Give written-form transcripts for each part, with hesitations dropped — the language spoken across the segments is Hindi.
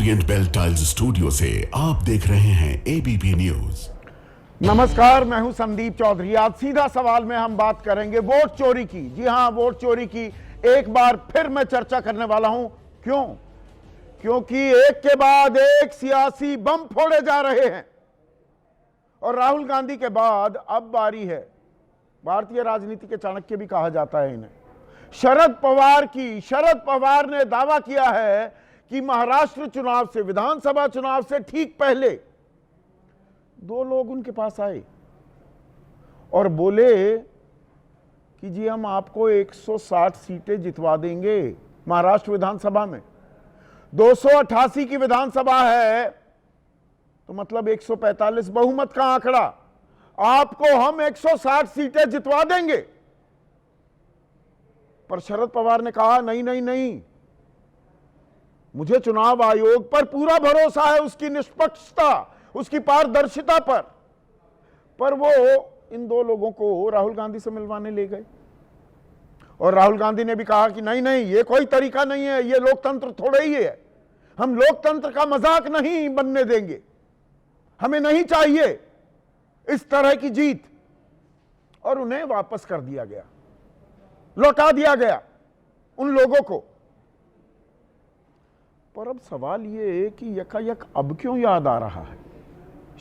ओरिएंट बेल टाइल्स स्टूडियो से आप देख रहे हैं एबीपी न्यूज। नमस्कार, मैं हूं संदीप चौधरी। आज सीधा सवाल में हम बात करेंगे वोट चोरी की। जी हां, वोट चोरी की एक बार फिर मैं चर्चा करने वाला हूं। क्यों? क्योंकि एक के बाद एक सियासी बम फोड़े जा रहे हैं और राहुल गांधी के बाद अब बारी है, भारतीय राजनीति के चाणक्य भी कहा जाता है इन्हें, शरद पवार की। शरद पवार ने दावा किया है कि महाराष्ट्र चुनाव से, विधानसभा चुनाव से ठीक पहले दो लोग उनके पास आए और बोले कि जी हम आपको 160 सीटें जितवा देंगे महाराष्ट्र विधानसभा में। 288 की विधानसभा है तो मतलब 145 बहुमत का आंकड़ा, आपको हम 160 सीटें जितवा देंगे। पर शरद पवार ने कहा नहीं नहीं नहीं, मुझे चुनाव आयोग पर पूरा भरोसा है, उसकी निष्पक्षता, उसकी पारदर्शिता पर वो इन दो लोगों को राहुल गांधी से मिलवाने ले गए और राहुल गांधी ने भी कहा कि नहीं नहीं, ये कोई तरीका नहीं है, ये लोकतंत्र थोड़े ही है, हम लोकतंत्र का मजाक नहीं बनने देंगे, हमें नहीं चाहिए इस तरह की जीत। और उन्हें वापस कर दिया गया, लौटा दिया गया उन लोगों को। पर अब सवाल ये है कि यकायक अब क्यों याद आ रहा है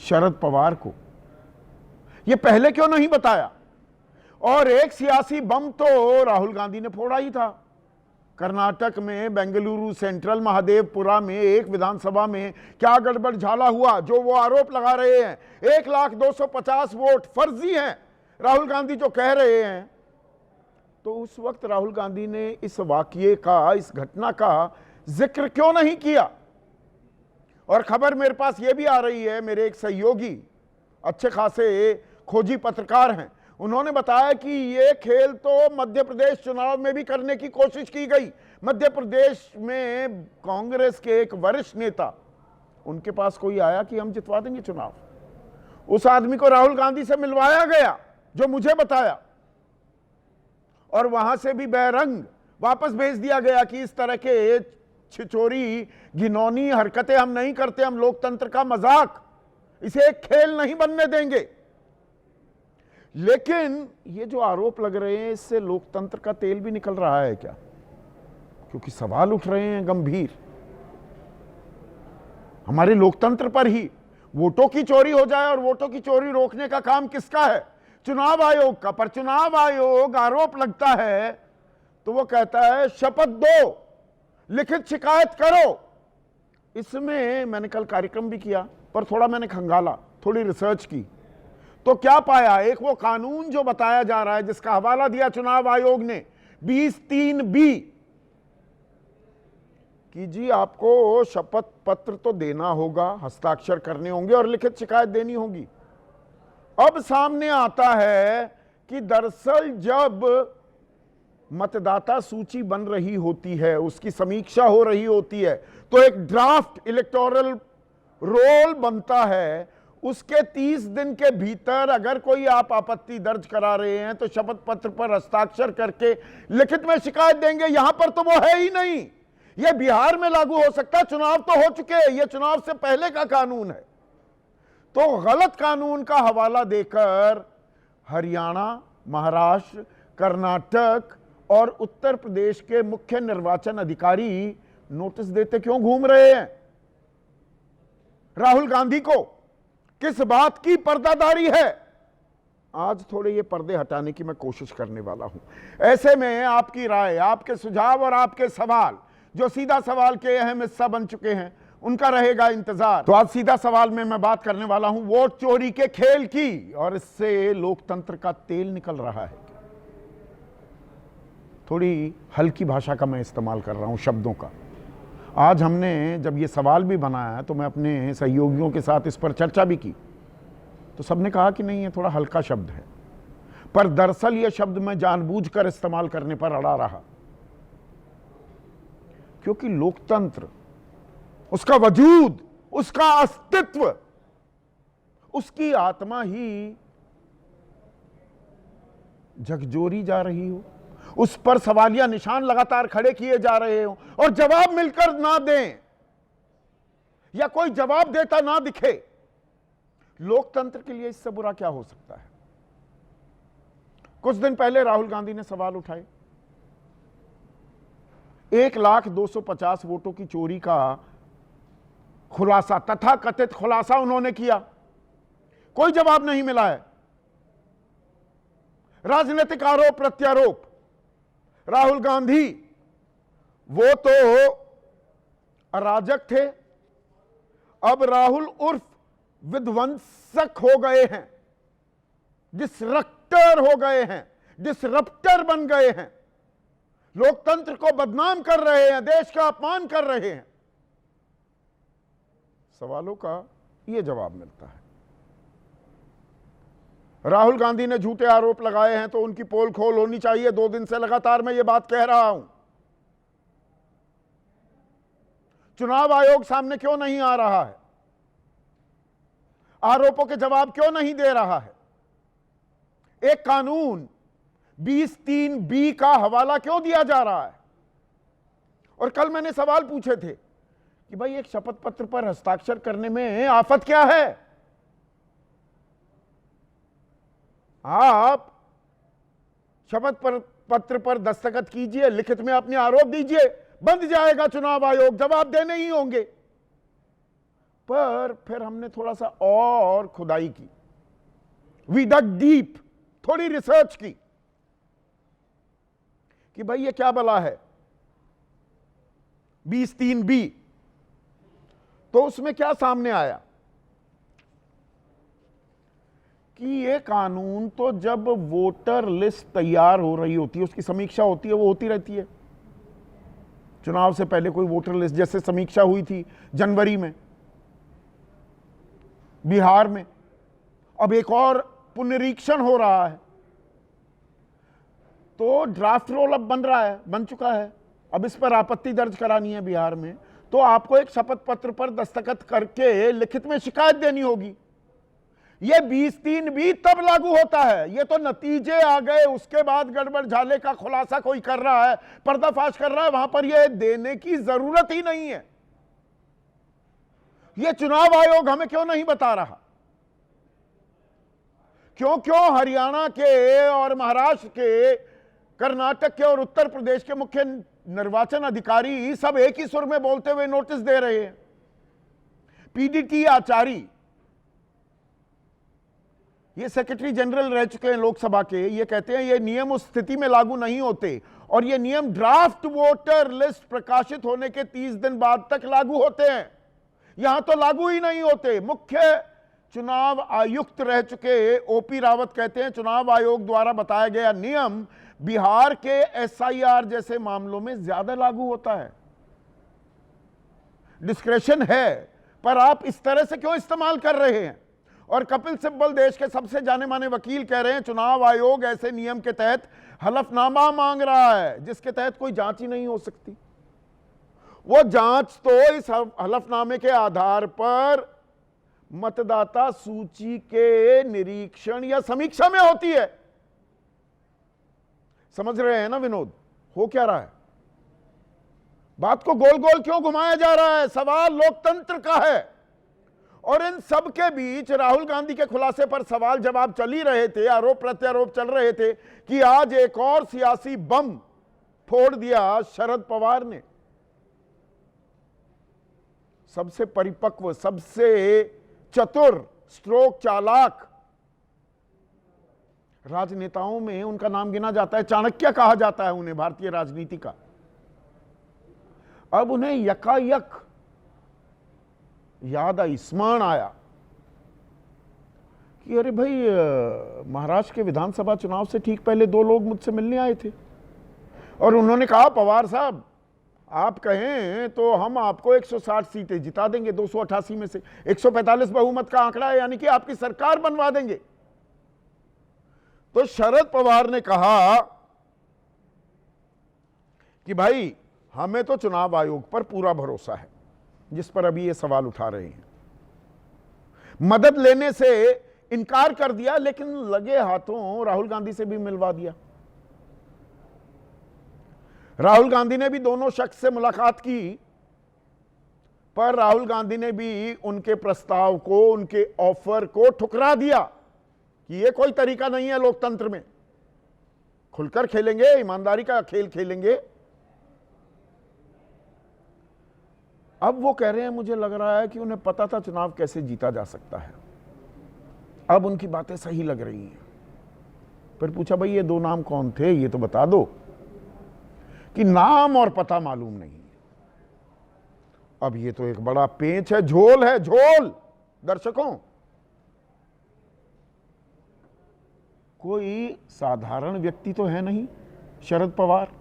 शरद पवार को? ये पहले क्यों नहीं बताया? और एक सियासी बम तो राहुल गांधी ने फोड़ा ही था। कर्नाटक में बेंगलुरु सेंट्रल महादेवपुरा में एक विधानसभा में क्या गड़बड़ झाला हुआ, जो वो आरोप लगा रहे हैं 1,250 वोट फर्जी हैं, राहुल गांधी जो कह रहे हैं। तो उस वक्त राहुल गांधी ने इस वाकये का, इस घटना का जिक्र क्यों नहीं किया? और खबर मेरे पास यह भी आ रही है, मेरे एक सहयोगी अच्छे खासे खोजी पत्रकार हैं, उन्होंने बताया कि यह खेल तो मध्य प्रदेश चुनाव में भी करने की कोशिश की गई। मध्य प्रदेश में कांग्रेस के एक वरिष्ठ नेता, उनके पास कोई आया कि हम जितवा देंगे चुनाव, उस आदमी को राहुल गांधी से मिलवाया गया जो मुझे बताया, और वहां से भी बहरंग वापस भेज दिया गया कि इस तरह के छिचोरी घिनौनी हरकतें हम नहीं करते, हम लोकतंत्र का मजाक, इसे एक खेल नहीं बनने देंगे। लेकिन ये जो आरोप लग रहे हैं, इससे लोकतंत्र का तेल भी निकल रहा है क्या? क्योंकि सवाल उठ रहे हैं गंभीर हमारे लोकतंत्र पर ही। वोटों की चोरी हो जाए और वोटों की चोरी रोकने का काम किसका है? चुनाव आयोग का। पर चुनाव आयोग आरोप लगता है तो वो कहता है शपथ दो, लिखित शिकायत करो। इसमें मैंने कल कार्यक्रम भी किया, पर थोड़ा मैंने खंगाला, थोड़ी रिसर्च की, तो क्या पाया? एक वो कानून जो बताया जा रहा है, जिसका हवाला दिया चुनाव आयोग ने 20(3)B कि जी आपको शपथ पत्र तो देना होगा, हस्ताक्षर करने होंगे और लिखित शिकायत देनी होगी। अब सामने आता है कि दरअसल जब मतदाता सूची बन रही होती है, उसकी समीक्षा हो रही होती है, तो एक ड्राफ्ट इलेक्टोरल रोल बनता है। उसके 30 दिन के भीतर अगर कोई आप आपत्ति दर्ज करा रहे हैं तो शपथ पत्र पर हस्ताक्षर करके लिखित में शिकायत देंगे। यहां पर तो वो है ही नहीं। यह बिहार में लागू हो सकता है, चुनाव तो हो चुके हैं, यह चुनाव से पहले का कानून है। तो गलत कानून का हवाला देकर हरियाणा, महाराष्ट्र, कर्नाटक और उत्तर प्रदेश के मुख्य निर्वाचन अधिकारी नोटिस देते क्यों घूम रहे हैं? राहुल गांधी को किस बात की पर्दादारी है? आज थोड़े ये पर्दे हटाने की मैं कोशिश करने वाला हूं। ऐसे में आपकी राय, आपके सुझाव और आपके सवाल, जो सीधा सवाल के अहम हिस्सा बन चुके हैं, उनका रहेगा इंतजार। तो आज सीधा सवाल में मैं बात करने वाला हूं वोट चोरी के खेल की, और इससे लोकतंत्र का तेल निकल रहा है। थोड़ी हल्की भाषा का मैं इस्तेमाल कर रहा हूं, शब्दों का। आज हमने जब ये सवाल भी बनाया तो मैं अपने सहयोगियों के साथ इस पर चर्चा भी की, तो सबने कहा कि नहीं, ये थोड़ा हल्का शब्द है। पर दरअसल ये शब्द मैं जानबूझकर इस्तेमाल करने पर अड़ा रहा, क्योंकि लोकतंत्र, उसका वजूद, उसका अस्तित्व, उसकी आत्मा ही झकझोरी जा रही हो, उस पर सवालिया निशान लगातार खड़े किए जा रहे हो और जवाब मिलकर ना दें, या कोई जवाब देता ना दिखे, लोकतंत्र के लिए इससे बुरा क्या हो सकता है? कुछ दिन पहले राहुल गांधी ने सवाल उठाए, 1,250,000 वोटों की चोरी का खुलासा, तथाकथित खुलासा उन्होंने किया, कोई जवाब नहीं मिला है। राजनीतिक आरोप प्रत्यारोप, राहुल गांधी वो तो अराजक थे, अब राहुल उर्फ विध्वंसक हो गए हैं, डिसरप्टर हो गए हैं, डिसरप्टर बन गए हैं, लोकतंत्र को बदनाम कर रहे हैं, देश का अपमान कर रहे हैं। सवालों का यह जवाब मिलता है। राहुल गांधी ने झूठे आरोप लगाए हैं तो उनकी पोल खोल होनी चाहिए। 2 दिन से लगातार मैं ये बात कह रहा हूं। चुनाव आयोग सामने क्यों नहीं आ रहा है? आरोपों के जवाब क्यों नहीं दे रहा है? एक कानून 20(3)B का हवाला क्यों दिया जा रहा है? और कल मैंने सवाल पूछे थे कि भाई एक शपथ पत्र पर हस्ताक्षर करने में आफत क्या है? आप शपथ पत्र पर दस्तखत कीजिए, लिखित में अपने आरोप दीजिए, बंद जाएगा चुनाव आयोग, जवाब देने ही होंगे। पर फिर हमने थोड़ा सा और खुदाई की, वी डग डीप, थोड़ी रिसर्च की कि भाई ये क्या बला है 20(3)B। तो उसमें क्या सामने आया कि ये कानून तो जब वोटर लिस्ट तैयार हो रही होती है, उसकी समीक्षा होती है, वो होती रहती है। चुनाव से पहले कोई वोटर लिस्ट, जैसे समीक्षा हुई थी जनवरी में बिहार में, अब एक और पुनरीक्षण हो रहा है, तो ड्राफ्ट रोल अब बन रहा है, बन चुका है। अब इस पर आपत्ति दर्ज करानी है बिहार में, तो आपको एक शपथ पत्र पर दस्तखत करके लिखित में शिकायत देनी होगी। ये 20(3)B तब लागू होता है। ये तो नतीजे आ गए, उसके बाद गड़बड़ झाले का खुलासा कोई कर रहा है, पर्दाफाश कर रहा है, वहां पर ये देने की जरूरत ही नहीं है। ये चुनाव आयोग हमें क्यों नहीं बता रहा? क्यों हरियाणा के और महाराष्ट्र के, कर्नाटक के और उत्तर प्रदेश के मुख्य निर्वाचन अधिकारी सब एक ही सुर में बोलते हुए नोटिस दे रहे हैं? पीडीटी आचार्य, ये सेक्रेटरी जनरल रह चुके हैं लोकसभा के, ये कहते हैं ये नियम उस स्थिति में लागू नहीं होते, और ये नियम ड्राफ्ट वोटर लिस्ट प्रकाशित होने के 30 दिन बाद तक लागू होते हैं। यहां तो लागू ही नहीं होते। मुख्य चुनाव आयुक्त रह चुके ओपी रावत कहते हैं चुनाव आयोग द्वारा बताया गया नियम बिहार के एसआईआर जैसे मामलों में ज्यादा लागू होता है। डिस्क्रेशन है, पर आप इस तरह से क्यों इस्तेमाल कर रहे हैं? और कपिल सिब्बल, देश के सबसे जाने माने वकील, कह रहे हैं चुनाव आयोग ऐसे नियम के तहत हलफनामा मांग रहा है जिसके तहत कोई जांच ही नहीं हो सकती। वो जांच तो इस हलफनामे के आधार पर मतदाता सूची के निरीक्षण या समीक्षा में होती है। समझ रहे हैं ना विनोद, हो क्या रहा है? बात को गोल गोल क्यों घुमाया जा रहा है? सवाल लोकतंत्र का है। और इन सब के बीच राहुल गांधी के खुलासे पर सवाल जवाब चल ही रहे थे, आरोप प्रत्यारोप चल रहे थे कि आज एक और सियासी बम फोड़ दिया शरद पवार ने। सबसे परिपक्व, सबसे चतुर, स्ट्रोक चालाक राजनेताओं में उनका नाम गिना जाता है, चाणक्य कहा जाता है उन्हें भारतीय राजनीति का। अब उन्हें यकायक याद आई, स्मरण आया कि अरे भाई महाराष्ट्र के विधानसभा चुनाव से ठीक पहले 2 लोग मुझसे मिलने आए थे और उन्होंने कहा पवार साहब आप कहें तो हम आपको 160 सीटें जिता देंगे, 288 में से 145 बहुमत का आंकड़ा है, यानी कि आपकी सरकार बनवा देंगे। तो शरद पवार ने कहा कि भाई हमें तो चुनाव आयोग पर पूरा भरोसा है, जिस पर अभी ये सवाल उठा रहे हैं। मदद लेने से इनकार कर दिया, लेकिन लगे हाथों राहुल गांधी से भी मिलवा दिया। राहुल गांधी ने भी दोनों शख्स से मुलाकात की, पर राहुल गांधी ने भी उनके प्रस्ताव को, उनके ऑफर को ठुकरा दिया कि यह कोई तरीका नहीं है लोकतंत्र में, खुलकर खेलेंगे, ईमानदारी का खेल खेलेंगे। अब वो कह रहे हैं मुझे लग रहा है कि उन्हें पता था चुनाव कैसे जीता जा सकता है, अब उनकी बातें सही लग रही हैं। फिर पूछा भाई ये दो नाम कौन थे, ये तो बता दो। कि नाम और पता मालूम नहीं। अब ये तो एक बड़ा पेंच है, झोल है, झोल। दर्शकों, कोई साधारण व्यक्ति तो है नहीं शरद पवार,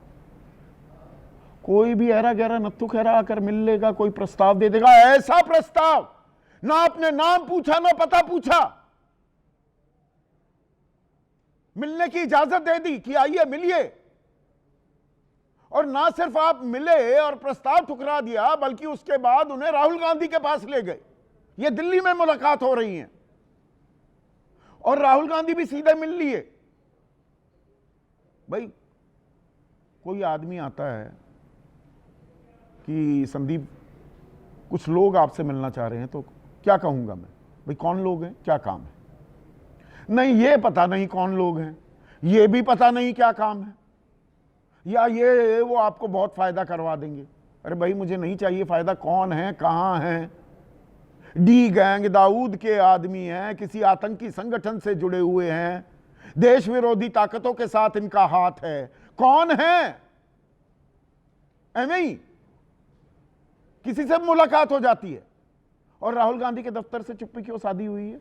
कोई भी ऐरा गहरा नत्थु खैरा आकर मिल लेगा, कोई प्रस्ताव दे देगा। ऐसा प्रस्ताव ना आपने नाम पूछा ना पता पूछा, मिलने की इजाजत दे दी कि आइए मिलिए, और ना सिर्फ आप मिले और प्रस्ताव ठुकरा दिया, बल्कि उसके बाद उन्हें राहुल गांधी के पास ले गए। ये दिल्ली में मुलाकात हो रही है और राहुल गांधी भी सीधे मिल लिए। भाई कोई आदमी आता है कि संदीप कुछ लोग आपसे मिलना चाह रहे हैं, तो क्या कहूंगा मैं, भाई कौन लोग हैं, क्या काम है? नहीं, ये पता नहीं कौन लोग हैं, ये भी पता नहीं क्या काम है, या ये वो आपको बहुत फायदा करवा देंगे। अरे भाई मुझे नहीं चाहिए फायदा, कौन है, कहां है? डी गैंग दाऊद के आदमी हैं, किसी आतंकी संगठन से जुड़े हुए हैं, देश विरोधी ताकतों के साथ इनका हाथ है। कौन है? एवं किसी से मुलाकात हो जाती है और राहुल गांधी के दफ्तर से चुप्पी क्यों साधी हुई है?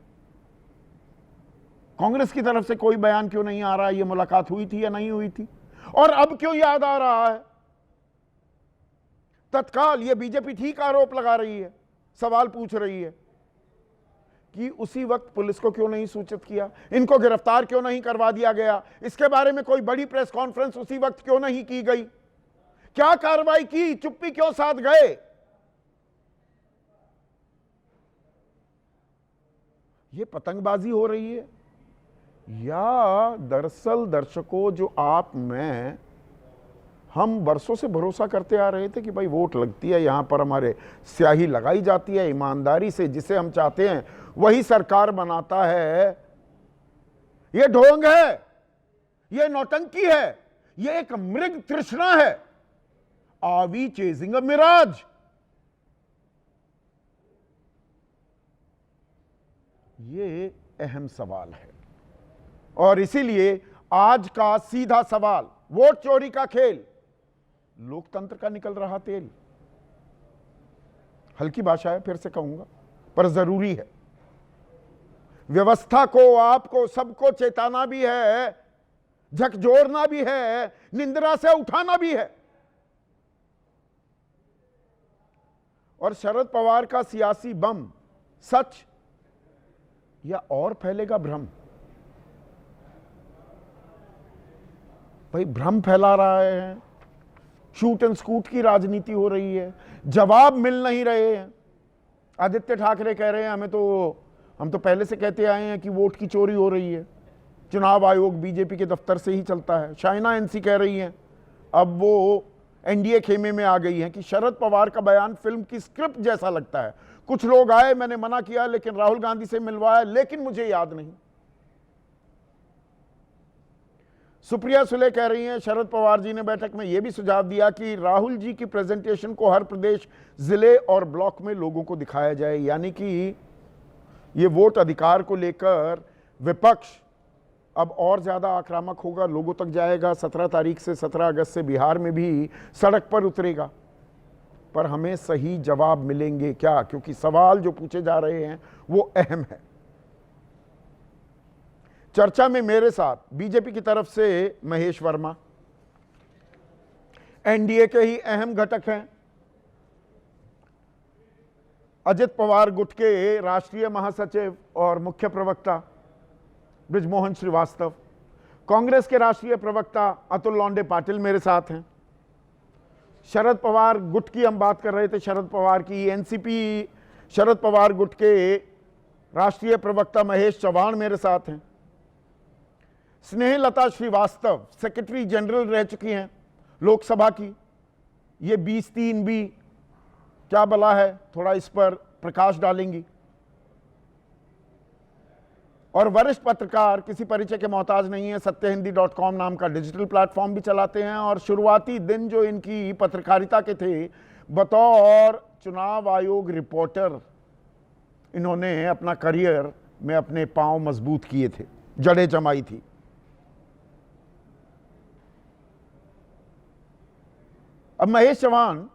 कांग्रेस की तरफ से कोई बयान क्यों नहीं आ रहा है, ये मुलाकात हुई थी या नहीं हुई थी? और अब क्यों याद आ रहा है? तत्काल ये बीजेपी ठीक आरोप लगा रही है, सवाल पूछ रही है कि उसी वक्त पुलिस को क्यों नहीं सूचित किया, इनको गिरफ्तार क्यों नहीं करवा दिया गया, इसके बारे में कोई बड़ी प्रेस कॉन्फ्रेंस उसी वक्त क्यों नहीं की गई, क्या कार्रवाई की, चुप्पी क्यों साध गए? ये पतंगबाजी हो रही है या दरअसल दर्शकों जो आप मैं हम वर्षों से भरोसा करते आ रहे थे कि भाई वोट लगती है, यहां पर हमारे स्याही लगाई जाती है, ईमानदारी से जिसे हम चाहते हैं वही सरकार बनाता है, ये ढोंग है, ये नौटंकी है, ये एक मृग तृष्णा है। Are we chasing a mirage? ये अहम सवाल है और इसीलिए आज का सीधा सवाल, वोट चोरी का खेल, लोकतंत्र का निकल रहा तेल। हल्की भाषा है, फिर से कहूंगा, पर जरूरी है। व्यवस्था को, आपको, सबको चेताना भी है, झकझोरना भी है, निंद्रा से उठाना भी है। और शरद पवार का सियासी बम सच या और फैलेगा भ्रम? भाई भ्रम फैला रहा है, शूट एंड स्कूट की राजनीति हो रही है, जवाब मिल नहीं रहे हैं। आदित्य ठाकरे कह रहे हैं हम तो पहले से कहते आए हैं कि वोट की चोरी हो रही है, चुनाव आयोग बीजेपी के दफ्तर से ही चलता है। शाइना एनसी कह रही हैं, अब वो एनडीए खेमे में आ गई हैं कि शरद पवार का बयान फिल्म की स्क्रिप्ट जैसा लगता है। कुछ लोग आए, मैंने मना किया, लेकिन राहुल गांधी से मिलवाया, लेकिन मुझे याद नहीं। सुप्रिया सुले कह रही हैं शरद पवार जी ने बैठक में यह भी सुझाव दिया कि राहुल जी की प्रेजेंटेशन को हर प्रदेश, जिले और ब्लॉक में लोगों को दिखाया जाए, यानी कि ये वोट अधिकार को लेकर विपक्ष अब और ज्यादा आक्रामक होगा, लोगों तक जाएगा। 17 तारीख से 17 अगस्त से बिहार में भी सड़क पर उतरेगा। पर हमें सही जवाब मिलेंगे क्या? क्योंकि सवाल जो पूछे जा रहे हैं वो अहम है। चर्चा में मेरे साथ बीजेपी की तरफ से महेश वर्मा, एनडीए के ही अहम घटक हैं, अजित पवार गुट के राष्ट्रीय महासचिव और मुख्य प्रवक्ता ब्रिजमोहन श्रीवास्तव, कांग्रेस के राष्ट्रीय प्रवक्ता अतुल लौंडे पाटिल मेरे साथ हैं, शरद पवार गुट की हम बात कर रहे थे, शरद पवार की एनसीपी शरद पवार गुट के राष्ट्रीय प्रवक्ता महेश चव्हाण मेरे साथ हैं, स्नेहलता श्रीवास्तव सेक्रेटरी जनरल रह चुकी हैं लोकसभा की, ये 20-3 भी क्या बला है, थोड़ा इस पर प्रकाश डालेंगी। और वरिष्ठ पत्रकार, किसी परिचय के मोहताज नहीं है, सत्यहिंदी.com नाम का डिजिटल प्लेटफॉर्म भी चलाते हैं। और शुरुआती दिन जो इनकी पत्रकारिता के थे, बतौर चुनाव आयोग रिपोर्टर इन्होंने अपना करियर में अपने पांव मजबूत किए थे, जड़ें जमाई थी। अब महेश चौहान,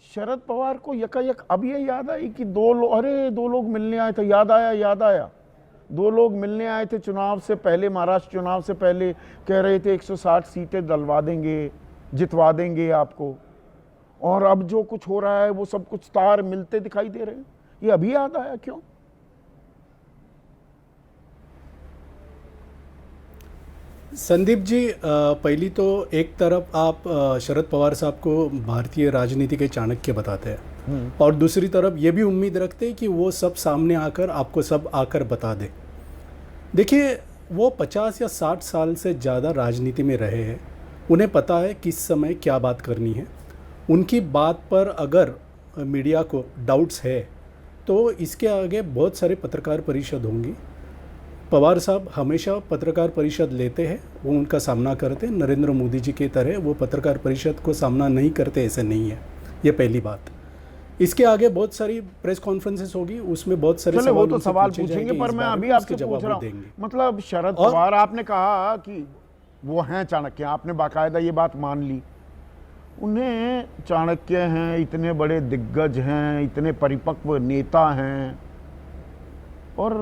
शरद पवार को यकायक अब ये याद आई कि दो लोग मिलने आए थे। याद आया 2 लोग मिलने आए थे चुनाव से पहले, महाराष्ट्र चुनाव से पहले, कह रहे थे 160 सीटें दिलवा देंगे, जितवा देंगे आपको। और अब जो कुछ हो रहा है वो सब कुछ तार मिलते दिखाई दे रहे हैं। ये अभी याद आया क्यों? संदीप जी, पहली तो एक तरफ आप शरद पवार साहब को भारतीय राजनीति के चाणक्य बताते हैं, और दूसरी तरफ ये भी उम्मीद रखते हैं कि वो सब सामने आकर आपको सब आकर बता दे। देखिए, वो 50 या 60 साल से ज़्यादा राजनीति में रहे हैं, उन्हें पता है किस समय क्या बात करनी है। उनकी बात पर अगर मीडिया को डाउट्स है तो इसके आगे बहुत सारे पत्रकार परिषद होंगी। पवार साहब हमेशा पत्रकार परिषद लेते हैं, वो उनका सामना करते हैं। नरेंद्र मोदी जी की तरह वो पत्रकार परिषद को सामना नहीं करते, ऐसे नहीं है। ये पहली बात। इसके आगे बहुत सारी प्रेस कॉन्फ्रेंसेस होगी, उसमें बहुत सारे वो तो सवाल पूछेंगे, पर मैं अभी आपसे पूछ रहा हूँ, मतलब शरद पवार, आपने कहा कि वो हैं चाणक्य, आपने बाकायदा ये बात मान ली। उन्हें चाणक्य हैं, इतने बड़े दिग्गज हैं, इतने परिपक्व नेता हैं, और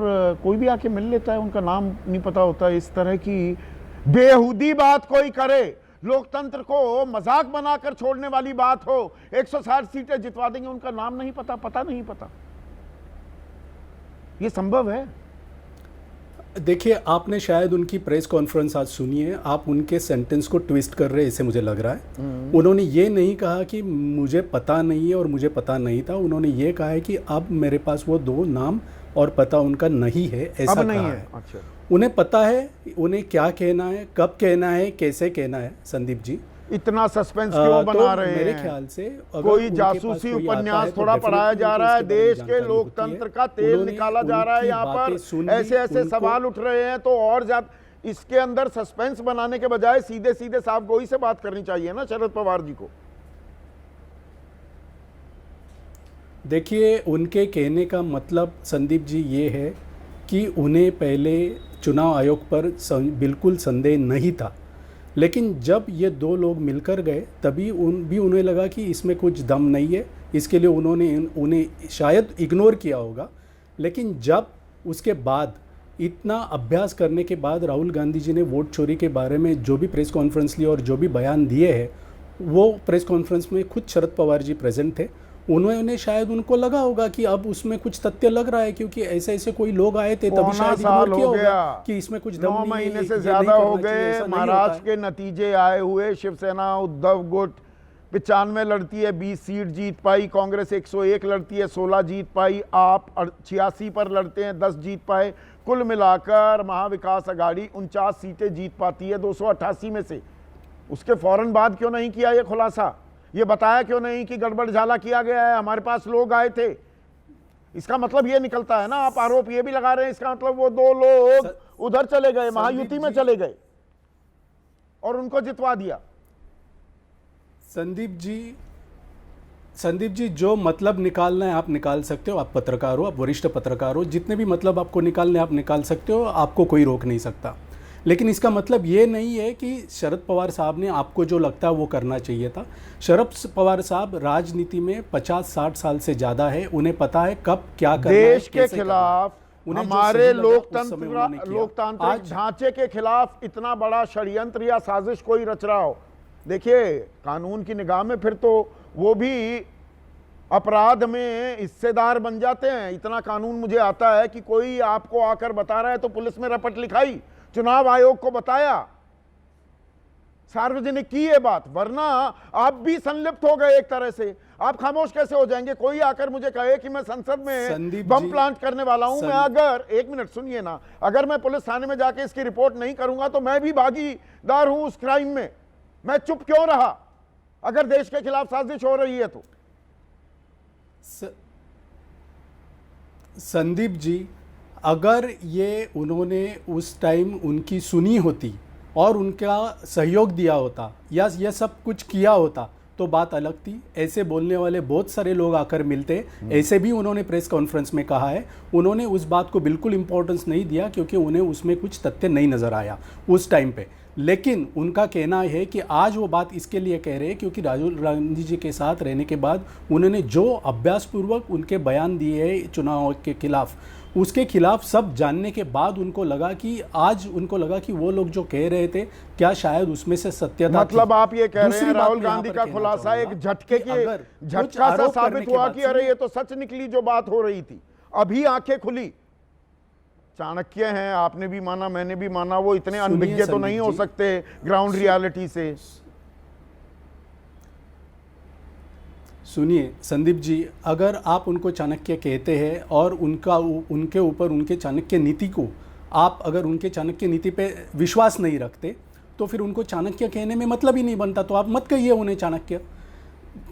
कोई भी आके मिल लेता है, उनका नाम नहीं पता होता। इस तरह की बेहुदी बात कोई करे, लोकतंत्र को मजाक बनाकर छोड़ने वाली बात हो, 160 सीटें जितवा देंगे, उनका नाम नहीं पता नहीं पता, ये संभव है? देखिए, आपने शायद उनकी प्रेस कॉन्फ्रेंस आज सुनी है, आप उनके सेंटेंस को ट्विस्ट कर रहे हैं, ऐसे मुझे लग रहा है। उन्होंने ये नहीं कहा कि मुझे पता नहीं है और मुझे पता नहीं था, उन्होंने ये कहा है कि अब मेरे पास वो 2 नाम और पता उनका नहीं है, ऐसा अब नहीं कहा है। अच्छा, उन्हें पता है उन्हें क्या कहना है, कब कहना है, कैसे कहना है। संदीप जी, इतना सस्पेंस क्यों बना रहे हैं? मेरे ख्याल से कोई जासूसी उपन्यास थोड़ा पढ़ाया जा रहा है, देश के लोकतंत्र का तेल निकाला जा रहा है, यहाँ पर ऐसे ऐसे सवाल उठ रहे हैं, तो और ज्यादा इसके अंदर सस्पेंस बनाने के बजाय सीधे सीधे साफ गोई से बात करनी चाहिए ना शरद पवार जी को। देखिए, उनके कहने का मतलब संदीप जी ये है कि उन्हें पहले चुनाव आयोग पर बिल्कुल संदेह नहीं था, लेकिन जब ये 2 लोग मिलकर गए तभी उन्हें लगा कि इसमें कुछ दम नहीं है, इसके लिए उन्हें शायद इग्नोर किया होगा। लेकिन जब उसके बाद इतना अभ्यास करने के बाद राहुल गांधी जी ने वोट चोरी के बारे में जो भी प्रेस कॉन्फ्रेंस ली और जो भी बयान दिए हैं, वो प्रेस कॉन्फ्रेंस में खुद शरद पवार जी प्रेजेंट थे। उन्होंने शायद उनको लगा होगा कि अब उसमें कुछ तथ्य लग रहा है, क्योंकि ऐसे ऐसे कोई लोग आए थे, तभी शायद इग्नोर किया होगा कि इसमें कुछ दम नहीं है। 9 महीने से ज्यादा हो गए, महाराष्ट्र के नतीजे आए हुए, शिवसेना उद्धव गुट 95 लड़ती है, 20 सीट जीत पाई, कांग्रेस 101 लड़ती है, 16 जीत पाई, आप 86 पर लड़ते हैं, 10 जीत पाए। कुल मिलाकर महाविकास आघाड़ी 49 सीटें जीत पाती है 288 में से। उसके फौरन बाद क्यों नहीं किया ये खुलासा? ये बताया क्यों नहीं कि गड़बड़ झाला किया गया है, हमारे पास लोग आए थे? इसका मतलब ये निकलता है ना, आप आरोप ये भी लगा रहे हैं, इसका मतलब वो 2 लोग उधर चले गए, महायुति में चले गए और उनको जितवा दिया। संदीप जी, जो मतलब निकालना है आप निकाल सकते हो, आप पत्रकार हो, आप वरिष्ठ पत्रकार हो, जितने भी मतलब आपको निकालने आप निकाल सकते हो, आपको कोई रोक नहीं सकता। लेकिन इसका मतलब ये नहीं है कि शरद पवार साहब ने आपको जो लगता है वो करना चाहिए था। शरद पवार साहब राजनीति में 50-60 साल से ज़्यादा है, उन्हें पता है कब क्या करना है, देश के खिलाफ, हमारे लोकतांत्रिक ढांचे के खिलाफ इतना बड़ा षड्यंत्र या साजिश कोई रच रहा हो, देखिए कानून की निगाह में फिर तो वो भी अपराध में हिस्सेदार बन जाते हैं। इतना कानून मुझे आता है कि कोई आपको आकर बता रहा है तो पुलिस में रपट लिखाई, चुनाव आयोग को बताया, सार्वजनिक की ये बात, वरना आप भी संलिप्त हो गए एक तरह से। आप खामोश कैसे हो जाएंगे? कोई आकर मुझे कहे कि मैं संसद में बम प्लांट करने वाला हूं, मैं अगर, एक मिनट सुनिए ना, अगर मैं पुलिस थाने में जाके इसकी रिपोर्ट नहीं करूंगा तो मैं भी भागीदार हूं उस क्राइम में। मैं चुप क्यों रहा? अगर देश के खिलाफ साजिश हो रही है तो। संदीप जी, अगर ये उन्होंने उस टाइम उनकी सुनी होती और उनका सहयोग दिया होता या ये सब कुछ किया होता तो बात अलग थी। ऐसे बोलने वाले बहुत सारे लोग आकर मिलते, ऐसे भी उन्होंने प्रेस कॉन्फ्रेंस में कहा है। उन्होंने उस बात को बिल्कुल इंपॉर्टेंस नहीं दिया क्योंकि उन्हें उसमें कुछ तथ्य नहीं नज़र आया उस टाइम पे। लेकिन उनका कहना है कि आज वो बात इसके लिए कह रहे हैं क्योंकि राहुल गांधी जी के साथ रहने के बाद उन्होंने जो अभ्यासपूर्वक उनके बयान दिए हैं चुनाव के खिलाफ, उसके खिलाफ सब जानने के बाद उनको लगा कि वो लोग जो कह रहे थे क्या शायद उसमें से सत्यता मतलब थी। आप ये कह रहे हैं दूसरी बात राहुल मैं यहाँ गांधी पर का कहना खुलासा एक चाहूँगा झटके कि की अगर कुछ झटका सा आरोप करने साबित के हुआ बाद कि अरे ये तो सच निकली जो बात हो रही थी, अभी आंखें खुली। चाणक्य हैं, आपने भी माना मैंने भी माना, वो इतने अनभिज्ञ तो नहीं हो सकते ग्राउंड रियलिटी से। सुनिए संदीप जी, अगर आप उनको चाणक्य कहते हैं और उनके ऊपर उनके चाणक्य नीति को आप अगर उनके चाणक्य नीति पे विश्वास नहीं रखते तो फिर उनको चाणक्य कहने में मतलब ही नहीं बनता, तो आप मत कहिए उन्हें चाणक्य।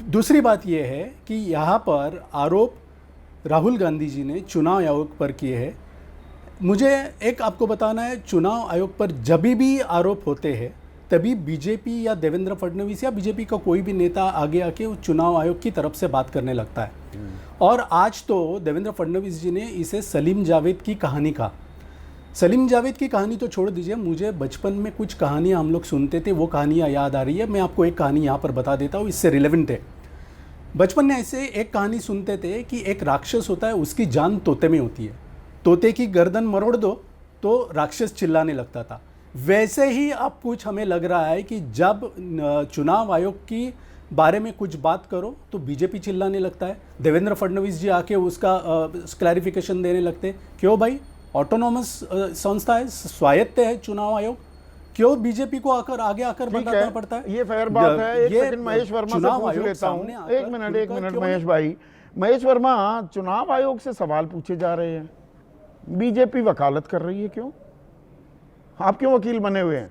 दूसरी बात यह है कि यहाँ पर आरोप राहुल गांधी जी ने चुनाव आयोग पर किए हैं। मुझे एक आपको बताना है, चुनाव आयोग पर जब भी आरोप होते हैं तभी बीजेपी या देवेंद्र फडणवीस या बीजेपी का कोई भी नेता आगे आके उस चुनाव आयोग की तरफ से बात करने लगता है। और आज तो देवेंद्र फडणवीस जी ने इसे सलीम जावेद की कहानी कहा। सलीम जावेद की कहानी तो छोड़ दीजिए, मुझे बचपन में कुछ कहानियाँ हम लोग सुनते थे, वो कहानियाँ याद आ रही है। मैं आपको एक कहानी यहाँ पर बता देता हूँ, इससे रिलेवेंट है। बचपन में ऐसे एक कहानी सुनते थे कि एक राक्षस होता है, उसकी जान तोते में होती है, तोते की गर्दन मरोड़ दो तो राक्षस चिल्लाने लगता था। वैसे ही अब कुछ हमें लग रहा है कि जब चुनाव आयोग की बारे में कुछ बात करो तो बीजेपी चिल्लाने लगता है, देवेंद्र फडणवीस जी आके उसका क्लैरिफिकेशन देने लगते। क्यों भाई, ऑटोनॉमस संस्था है, स्वायत्त है चुनाव आयोग, क्यों बीजेपी को आगे आकर बताना पड़ता है? ये फेयर बात है। एक सेकंड महेश वर्मा से पूछ लेता हूं। एक मिनट महेश भाई। महेश वर्मा, चुनाव आयोग से सवाल पूछे जा रहे हैं, बीजेपी वकालत कर रही है, क्यों? आप क्यों वकील बने हुए हैं?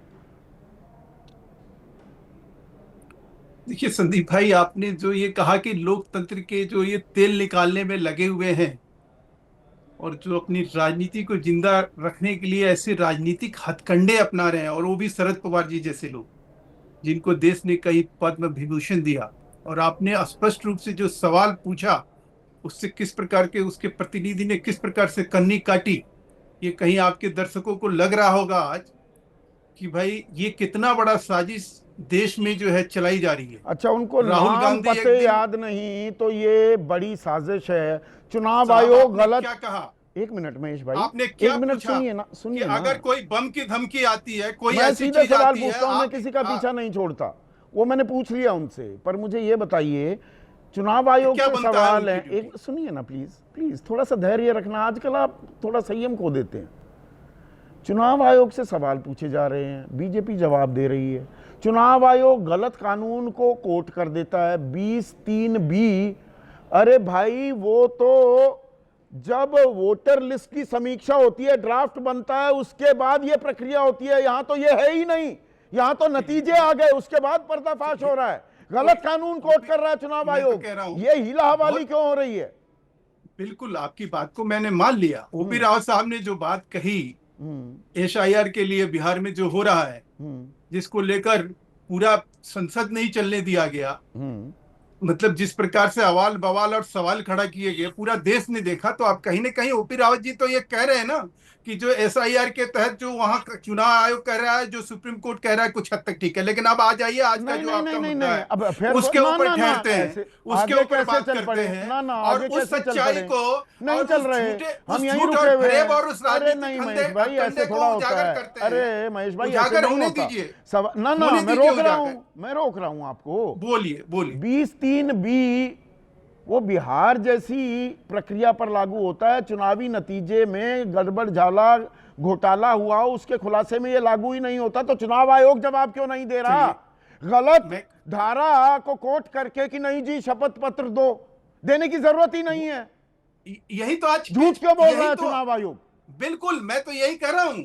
देखिए संदीप भाई, आपने जो ये कहा कि लोकतंत्र के जो ये तेल निकालने में लगे हुए हैं और जो अपनी राजनीति को जिंदा रखने के लिए ऐसे राजनीतिक हथकंडे अपना रहे हैं, और वो भी शरद पवार जी जैसे लोग जिनको देश ने कई पद्म विभूषण दिया, और आपने स्पष्ट रूप से जो सवाल पूछा उससे किस प्रकार के उसके प्रतिनिधि ने किस प्रकार से कन्नी काटी, ये कहीं आपके दर्शकों को लग रहा होगा आज कि भाई ये कितना बड़ा साजिश देश में जो है चलाई जा रही है। अच्छा, उनको राहुल नाम गांधी पते याद नहीं तो ये बड़ी साजिश है। चुनाव आयोग गलत क्या कहा? एक मिनट महेश भाई, आपने क्या एक मिनट पूछा? सुनिए ना। अगर कोई बम की धमकी आती है, कोई मैं ऐसी सीधे चीज सवाल आती है, पूछता हूं, मैं किसी का पीछा नहीं छोड़ता, वो मैंने पूछ लिया उनसे। पर मुझे ये बताइए, चुनाव आयोग क्या से बनता है सवाल है, उनकी ड्यूटी? एक सुनिए ना प्लीज थोड़ा सा धैर्य रखना। आजकल आप थोड़ा संयम खो देते हैं। चुनाव आयोग से सवाल पूछे जा रहे हैं, बीजेपी जवाब दे रही है। चुनाव आयोग गलत कानून को कोट कर देता है 20(3)(b। अरे भाई, वो तो जब वोटर लिस्ट की समीक्षा होती है, ड्राफ्ट बनता है, उसके बाद ये प्रक्रिया होती है। यहां तो ये है ही नहीं, यहां तो नतीजे आ गए, उसके बाद पर्दाफाश हो रहा है। गलत कानून कोट कर रहा है चुनाव आयोग। ये हीला हवाली क्यों हो रही है? बिल्कुल, आपकी बात को मैंने मान लिया। ओपी रावत साहब ने जो बात कही SIR के लिए बिहार में जो हो रहा है, जिसको लेकर पूरा संसद नहीं चलने दिया गया, मतलब जिस प्रकार से अवाल बवाल और सवाल खड़ा किए गए पूरा देश ने देखा, तो आप कहीं ना कहीं ओपी रावत जी तो ये कह रहे हैं ना कि जो SIR के तहत जो वहां चुनाव आयोग कह रहा है, जो सुप्रीम कोर्ट कह रहा है, कुछ हद तक ठीक है। लेकिन अब आ जाइए आज का जो आपका मुद्दा है, उसके ऊपर ठहरते हैं, उसके ऊपर बात करते हैं, और उस सच्चाई को नहीं चल रहे, हम यहीं रुके हुए हैं। अरे नहीं महेश भाई, ऐसे थोड़ा होता है। अरे महेश भाई, ऐसे नहीं होता। ना मैं रोक रहा हूं आपको। बोलिए 20(3)(b) वो बिहार जैसी प्रक्रिया पर लागू होता है। चुनावी नतीजे में गड़बड़ झाला घोटाला हुआ, उसके खुलासे में ये लागू ही नहीं होता। तो चुनाव आयोग जवाब क्यों नहीं दे रहा? गलत धारा को कोट करके कि नहीं जी शपथ पत्र दो, देने की जरूरत ही नहीं है। यही तो आज झूठ क्यों बोल रहा है चुनाव आयोग? बिल्कुल, मैं तो यही कह रहा हूं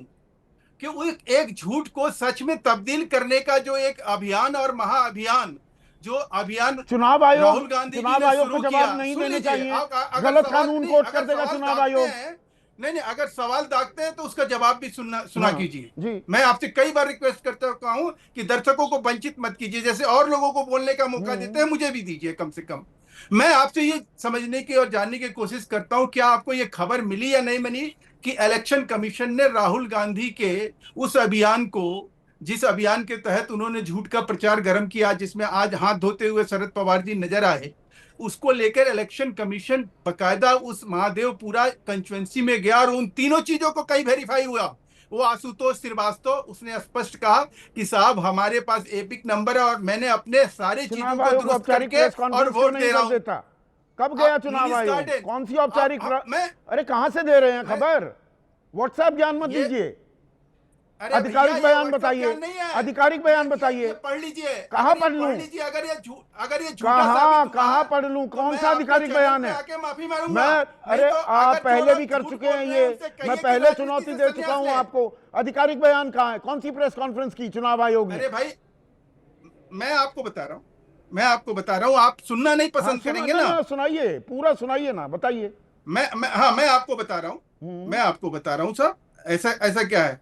कि वो एक झूठ को सच में तब्दील करने का जो एक अभियान और महाअभियान जो अभियान चुनाव आयोग, राहुल गांधी जी चुनाव ने आयोग शुरू को किया, जवाब नहीं सुन देने लीजिए, चाहिए। अगर गलत सवाल कानून नहीं, कोट अगर कर देगा सवाल चुनाव दागते आयोग। हैं, नहीं, अगर सवाल दागते हैं तो उसका जवाब भी सुना हाँ, कीजिए। जी। मैं आपसे कई बार रिक्वेस्ट करता हूं कि दर्शकों को वंचित मत कीजिए, जैसे और लोगों को बोलने का मौका देते हैं, मुझे भी दीजिए कम से कम। मैं आपसे ये समझने की और जानने की कोशिश करता हूं, क्या आपको ये खबर मिली या नहीं मिली कि इलेक्शन कमीशन ने राहुल गांधी के उस अभियान को, जिस अभियान के तहत उन्होंने झूठ का प्रचार गर्म किया, जिसमें आज हाथ धोते हुए शरद पवार जी नजर आए, उसको लेकर इलेक्शन कमीशन बकायदा उस महादेवपुरा कंस्टिट्यूएंसी में गया और उन तीनों चीजों को कहीं वेरीफाई हुआ। वो आशुतोष श्रीवास्तव, उसने स्पष्ट कहा कि साहब हमारे पास एपिक नंबर है और मैंने अपने सारे चीजों चुनाव को आयोग दुरुस्त औपचारिक करके प्रेस और कॉन्फ्रेंस क्यों वोट नहीं दे रहा कर हूं। देता? कब गया आप चुनाव पुलिस आयोग? गार्डन, कौन सी औपचारिक मैं अरे कहां से दे रहे हैं मैं- खबर? व्हाट्सएप ज्ञान मत ये- दीजिए। अरे आधिकारिक भैया, ये बयान WhatsApp बताइए, ज्ञान नहीं है। आधिकारिक बयान ये बताइए। पढ़ लीजिए। कहाँ अगर ये पढ़ लूं? लीजिए, अगर ये झूठा कहाँ साबित हुआ, कहाँ पढ़ लूं? तो कौन मैं सा आपके आधिकारिक चैनल बयान पे है? आके माफी मांगूंगा। मैं नहीं अरे तो आप अगर जो पहले लोग भी कर झूठ चुके बोल हैं रहे ये। उनसे कहिए मैं कि पहले राजनीति चुनौती से दे संन्यास चुका हूं लें। आपको। आधिकारिक बयान कहाँ है? कौन सी प्रेस कॉन्फ्रेंस की चुनाव आयोग ने? अरे भाई, मैं आपको बता रहा हूं, आप सुनना नहीं हाँ, पसंद करेंगे ना। सुनाइए, पूरा सुनाइए ना, बताइए। मैं आपको बता रहा हूं, मैं आपको बता रहा हूं सर। ऐसा ऐसा क्या है,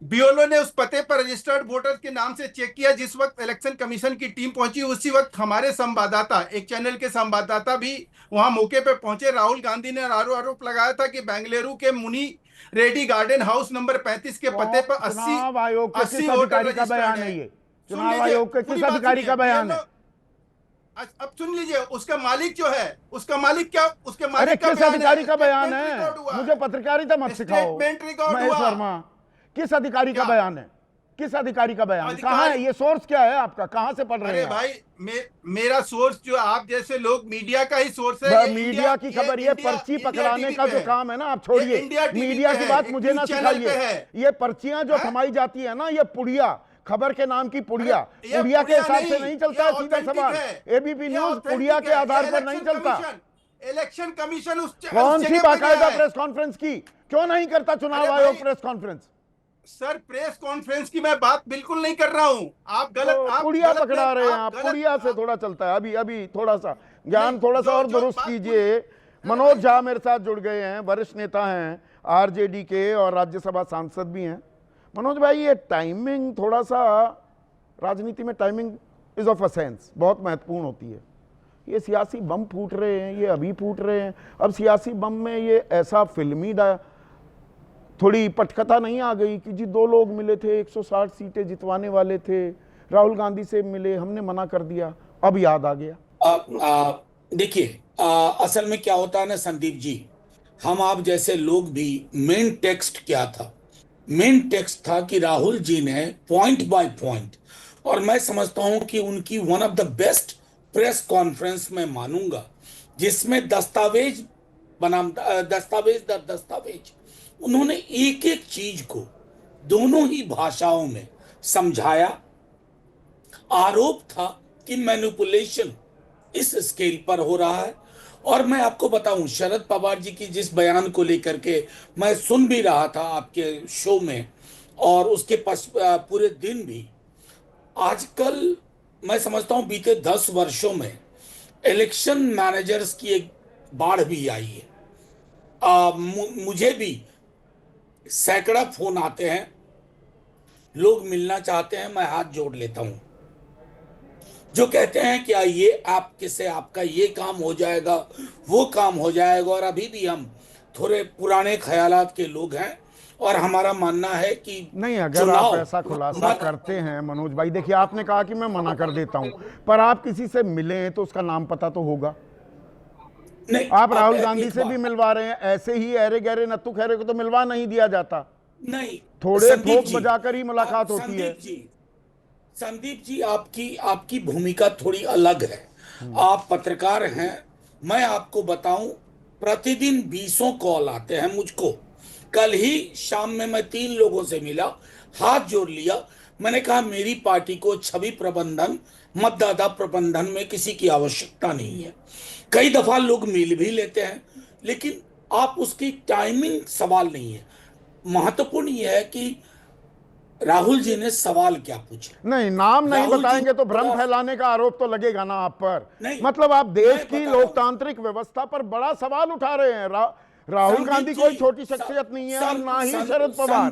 बीएलओ ने उस पते पर रजिस्टर्ड वोटर के नाम से चेक किया। जिस वक्त इलेक्शन कमीशन की टीम पहुंची, उसी वक्त हमारे संवाददाता, एक चैनल के संवाददाता भी वहां मौके पर पहुंचे। राहुल गांधी ने आरोप लगाया था कि बेंगलुरु के मुनी रेड्डी गार्डन हाउस नंबर 35 के पते पर 80 चुनाव आयोग के 80 किस वोटर अधिकारी का रजिस्टर्ड बयान है। है ये? सुन चुनाव लीजिए, आयोग के पूरी किस बात अधिकारी सुनिए। का बयान है? अब सुन लीजिए, उसका मालिक जो है, उसका मालिक क्या, उसके अरे मालिक का किस बयान अधिकारी है। का बयान स्टेटमेंट है? रिकॉर्ड हुआ मुझे पत्रकारिता मत सिखाओ स्टेटमेंट रिकॉर्ड महेश हुआ। वर्मा। किस अधिकारी का क्या? बयान है? किस अधिकारी का बयान? अधिकारी- कहाँ है ये? सोर्स क्या है आपका? कहाँ से पढ़ रहे अरे हैं आप? भाई, मेरा सोर्स जो आप जैसे लोग, मीडिया का ही सोर्स है। ये मीडिया की खबर, ये पर्ची इंडिया पकड़ाने टीवी का पे जो है। काम है ना, आप ये छोड़िए। इंडिया टीवी मीडिया पे की है, बात एक मुझे ना न्यूज़ चैनल पे सिखाइए। है। ये पर्चियां जो हैं? थमाई जाती है ना, ये पुड़िया, खबर के नाम की पुड़िया, अरे, ये पुड़िया के हिसाब से नहीं, नहीं चलता ये है सीधा authentic सवाल। है। एबीपी ये न्यूज authentic पुड़िया के है। आधार ये पर नहीं चलता। इलेक्शन कमीशन उस कौन सी जगह पे बाकायदा गया है। प्रेस कॉन्फ्रेंस की? क्यों नहीं करता चुनाव अरे आयोग भाई, press conference? Sir, press conference की मैं बात बिल्कुल नहीं कर रहा हूं। आप गलत, तो आप पुड़िया गलत पकड़ा रहे हैं आप। गलत- पुड़िया से थोड़ा चलता है। अभी अभी थोड़ा सा ज्ञान नहीं, थोड़ा सा और जो दुरुस्त बात कीजिए। मनोज झा मेरे साथ जुड़ गए हैं, वरिष्ठ नेता हैं आरजेडी के और राज्यसभा सांसद भी हैं। मनोज भाई, ये टाइमिंग थोड़ा सा, राजनीति में टाइमिंग इज ऑफ असेंस बहुत महत्वपूर्ण होती है। ये सियासी बम फूट रहे हैं, ये अभी फूट रहे हैं। अब सियासी बम में ये ऐसा फिल्मी थोड़ी पटकथा नहीं आ गई कि जी दो लोग मिले थे, 160 सीटें जितवाने वाले थे, राहुल गांधी से मिले, हमने मना कर दिया, अब याद आ गया। देखिए, असल में क्या होता है ना संदीप जी, हम आप जैसे लोग भी, मेन टेक्स्ट क्या था? मेन टेक्स्ट था कि राहुल जी ने पॉइंट बाय पॉइंट, और मैं समझता हूं कि उनकी one of the best press conference में मानूंगा, जिसमें दस्तावेज बनाम दस्तावेज दर दस्तावेज उन्होंने एक एक चीज को दोनों ही भाषाओं में समझाया। आरोप था कि मैनिपुलेशन इस स्केल पर हो रहा है। और मैं आपको बताऊं, शरद पवार जी की जिस बयान को लेकर के मैं सुन भी रहा था आपके शो में, और उसके पूरे दिन भी, आजकल मैं समझता हूं बीते 10 वर्षों में इलेक्शन मैनेजर्स की एक बाढ़ भी आई है। मुझे भी सैकड़ा फोन आते हैं, लोग मिलना चाहते हैं, मैं हाथ जोड़ लेता हूं, जो कहते हैं कि ये आपके से आपका ये काम हो जाएगा, वो काम हो जाएगा। और अभी भी हम थोड़े पुराने ख्यालात के लोग हैं, और हमारा मानना है कि नहीं, अगर आप ऐसा खुलासा करते हैं मनोज भाई, देखिए आपने कहा कि मैं मना कर देता हूं, पर आप किसी से मिले तो उसका नाम पता तो होगा। नहीं, आप राहुल गांधी से भी मिलवा रहे हैं, ऐसे ही अरे गहरे नत्थु खैरे को तो मिलवा नहीं दिया जाता। नहीं, थोड़े थोक बजाकर ही मुलाकात होती है। संदीप जी, आपकी भूमिका थोड़ी अलग है। आप पत्रकार हैं, मैं आपको बताऊं, प्रतिदिन 20 कॉल आते हैं मुझको। कल ही शाम में मैं 3 लोगों से मिला, हाथ जोड़ लिया, मैंने कहा मेरी पार्टी को छवि प्रबंधन, मतदाता प्रबंधन में किसी की आवश्यकता नहीं है। कई दफा लोग मिल भी लेते हैं, लेकिन आप उसकी टाइमिंग सवाल नहीं है। महत्वपूर्ण यह है कि राहुल जी ने सवाल क्या पूछा? नहीं, नाम नहीं राहुल जी बताएंगे तो भ्रम बड़ा- फैलाने का आरोप तो लगेगा ना आप पर। नहीं, मतलब आप देश मैं की बता रहा हूं। लोकतांत्रिक व्यवस्था पर बड़ा सवाल उठा रहे हैं। राहुल संदीप गांधी जी, कोई छोटी शख्सियत नहीं है, और ना ही शरद पवार।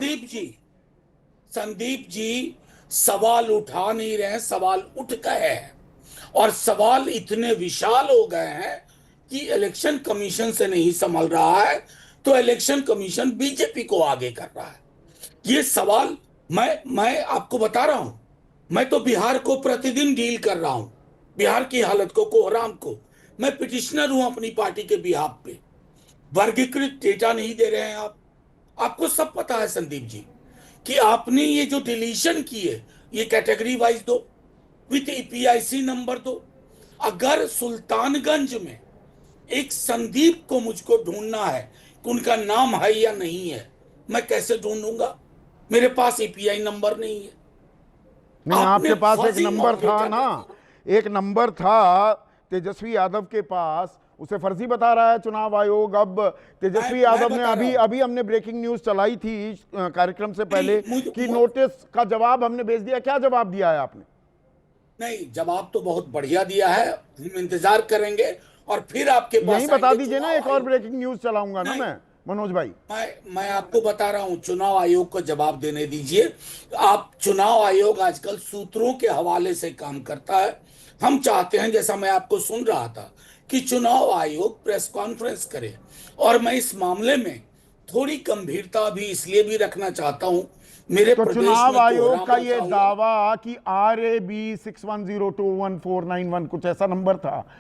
संदीप जी सवाल उठा नहीं रहे हैं, सवाल उठ गए हैं, और सवाल इतने विशाल हो गए हैं कि इलेक्शन कमीशन से नहीं संभल रहा है, तो इलेक्शन कमीशन बीजेपी को आगे कर रहा है। ये सवाल मैं आपको बता रहा हूं, मैं तो बिहार को प्रतिदिन डील कर रहा हूं, बिहार की हालत को, कोहराम को। मैं पिटिशनर हूं अपनी पार्टी के बिहाफ पे। वर्गीकृत डेटा नहीं दे रहे हैं आप, आपको सब पता है संदीप जी कि आपने ये जो डिलीशन की है, ये कैटेगरी वाइज दो, विथ ईपीआईसी नंबर दो। अगर सुल्तानगंज में एक संदीप को मुझको ढूंढना है कि उनका नाम है या नहीं है, मैं कैसे ढूंढूंगा? मेरे पास ईपीआई नंबर नहीं है। नहीं, आपने आपके पास एक फर्जी नंबर मामले था कर ना, दिए। एक नंबर था तेजस्वी यादव के पास, उसे फर्जी बता रहा है चुनाव आयोग। अब तेजस्वी मैं यादव ने बता अभी रहा हूं। अभी हमने ब्रेकिंग न्यूज चलाई थी कार्यक्रम से पहले मुझे- कि नोटिस का जवाब हमने भेज दिया। क्या जवाब दिया है आपने? नहीं, जवाब तो बहुत बढ़िया दिया है, हम इंतजार करेंगे और फिर आपके पास यही बता आएंगे दीजिए ना, चुनाव एक और आयोग। ब्रेकिंग न्यूज चलाऊंगा ना नहीं। मैं, मनोज भाई। मैं आपको बता रहा हूं, चुनाव आयोग को जवाब देने दीजिए आप। चुनाव आयोग आजकल सूत्रों के हवाले से काम करता है। हम चाहते हैं, जैसा मैं आपको सुन रहा था, कि चुनाव आयोग प्रेस कॉन्फ्रेंस करे, और मैं इस मामले में थोड़ी गंभीरता भी इसलिए भी रखना चाहता हूं। मेरे तो प्रदेश चुनाव में आयोग कोहराम का ये मचा हुआ- दावा कि RAB 61021491 कुछ ऐसा नंबर था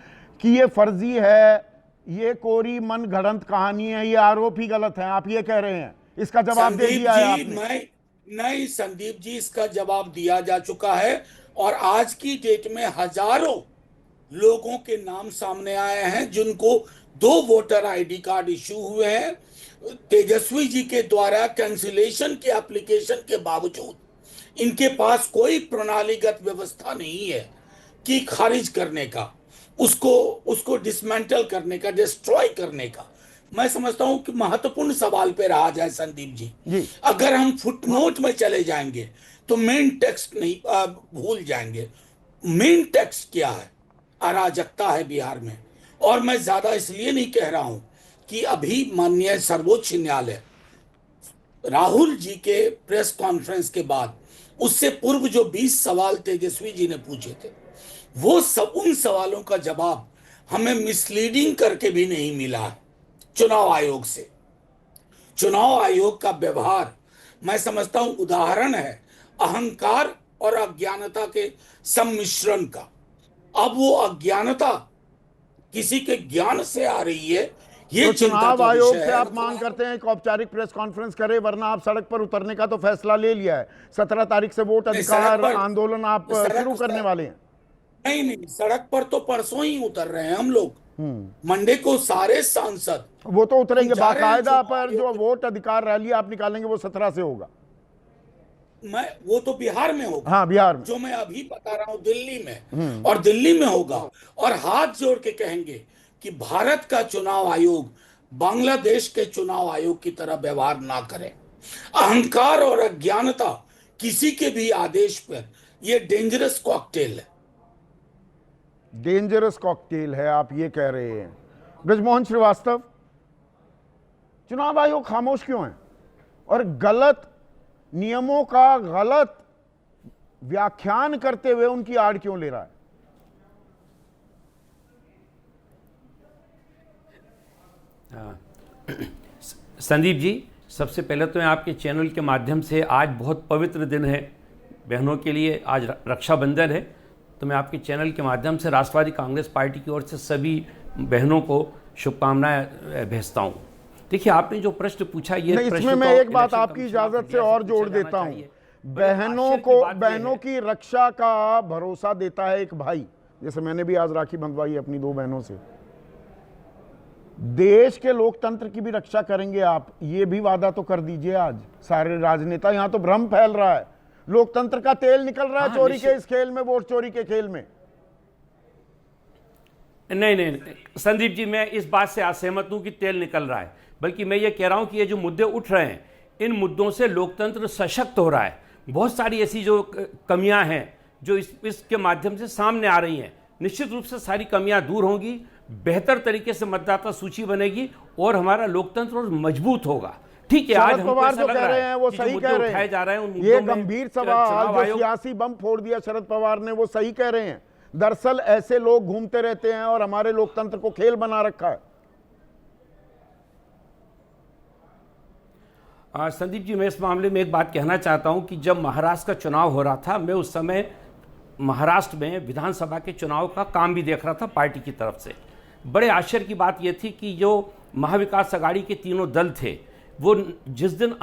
कि ये फर्जी है, ये कोरी मन गढ़ंत कहानी है, ये आरोप ही गलत है, आप ये कह रहे हैं। इसका जवाब दे संदीप दिया है जी, आपने? नहीं संदीप जी, इसका जवाब दिया जा चुका है, और आज की डेट में हजारों लोगों के नाम सामने आए हैं जिनको 2 वोटर आईडी कार्ड इशू हुए हैं। तेजस्वी जी के द्वारा कैंसिलेशन के एप्लीकेशन के बावजूद इनके पास कोई प्रणालीगत व्यवस्था नहीं है कि खारिज करने का, उसको डिसमेंटल करने का, डिस्ट्रॉय करने का। मैं समझता हूं कि महत्वपूर्ण सवाल पे रहा जाए संदीप जी। जी। अगर हम फुटनोट में चले जाएंगे तो मेन टेक्स्ट नहीं भूल जाएंगे। मेन टेक्स्ट क्या है? अराजकता है बिहार में। और मैं ज्यादा इसलिए नहीं कह रहा हूं कि अभी माननीय सर्वोच्च न्यायालय राहुल जी के प्रेस कॉन्फ्रेंस के बाद, उससे पूर्व जो 20 सवाल तेजस्वी जी ने पूछे थे, वो सब उन सवालों का जवाब हमें मिसलीडिंग करके भी नहीं मिला है चुनाव आयोग से। चुनाव आयोग का व्यवहार मैं समझता हूं उदाहरण है अहंकार और अज्ञानता के सम्मिश्रण का। अब वो अज्ञानता किसी के ज्ञान से आ रही है, ये तो चिंता चुनाव का आयोग विषय से है। आप मांग करते हैं कि औपचारिक प्रेस कॉन्फ्रेंस करे, वरना आप सड़क पर उतरने का तो फैसला ले लिया है। 17 तारीख से वोट नहीं, अधिकार सड़क पर- आंदोलन आप सड़क- शुरू करने वाले हैं। नहीं, सड़क पर तो परसों ही उतर रहे हैं हम लोग। मंडे को सारे सांसद वो तो उतरेंगे हम जा रहे हैं बाकायदा, चुनाव पर आयोग जो के- वोट अधिकार रैली आप निकालेंगे वो 17 से होगा। वो तो बिहार में होगा। हाँ, बिहार में। जो मैं अभी बता रहा हूं दिल्ली में, और दिल्ली में होगा, और हाथ जोड़ के कहेंगे कि भारत का चुनाव आयोग बांग्लादेश के चुनाव आयोग की तरह व्यवहार ना करे। अहंकार और अज्ञानता किसी के भी आदेश पर, यह डेंजरस कॉकटेल है। डेंजरस कॉकटेल है, आप ये कह रहे हैं। ब्रजमोहन श्रीवास्तव, चुनाव आयोग खामोश क्यों है, और गलत नियमों का गलत व्याख्यान करते हुए उनकी आड़ क्यों ले रहा है? संदीप जी, सबसे पहले तो मैं आपके चैनल के माध्यम से, आज बहुत पवित्र दिन है बहनों के लिए, आज रक्षाबंधन है, तो मैं आपके चैनल के माध्यम से राष्ट्रवादी कांग्रेस पार्टी की ओर से सभी बहनों को शुभकामनाएं भेजता हूं। देखिए, आपने जो प्रश्न पूछा, ये नहीं, प्रश्न इसमें मैं तो एक बात इलेक्शन आपकी कमीशन ऑफ इजाजत से इंडिया और पूछा जोड़ जाना देता हूं। चाहिए। बहनों आश्चर्य को, की बात यह बहनों है- की रक्षा का भरोसा देता है एक भाई। जैसे मैंने भी आज राखी बंधवाई अपनी 2 बहनों से। देश के लोकतंत्र की भी रक्षा करेंगे आप, ये भी वादा तो कर दीजिए आज। सारे राजनेता, यहां तो भ्रम फैल रहा है, लोकतंत्र का तेल निकल रहा है हाँ, चोरी के निश्चित। इस खेल में, वोट चोरी के खेल में। नहीं, संदीप जी, मैं इस बात से असहमत हूं कि तेल निकल रहा है, बल्कि मैं ये कह रहा हूं कि ये जो मुद्दे उठ रहे हैं, इन मुद्दों से लोकतंत्र सशक्त हो रहा है। बहुत सारी ऐसी जो कमियां हैं जो इसके माध्यम से सामने आ रही हैं। निश्चित रूप से सारी कमियां दूर होंगी, बेहतर तरीके से मतदाता सूची बनेगी और हमारा लोकतंत्र और मजबूत होगा। ठीक है, आज शरद हमको पवार ऐसा जो लग कह रहा रहे है हैं वो कि जो सही मुद्दे कह रहे उठाए जा रहे हैं। हैं, उन ये मुद्दों में गंभीर चुनाव सवाल जो आयोग सियासी बम फोड़ दिया शरद पवार ने, वो सही कह रहे हैं। दरअसल ऐसे लोग घूमते रहते हैं और हमारे लोकतंत्र को खेल बना रखा है। संदीप जी, मैं इस मामले में एक बात कहना चाहता हूं कि जब महाराष्ट्र का चुनाव हो रहा था, मैं उस समय महाराष्ट्र में विधानसभा के चुनाव का काम भी देख रहा था पार्टी की तरफ से। बड़े आश्चर्य की बात यह थी कि जो महाविकास अघाड़ी के तीनों दल थे, वो जिस दिन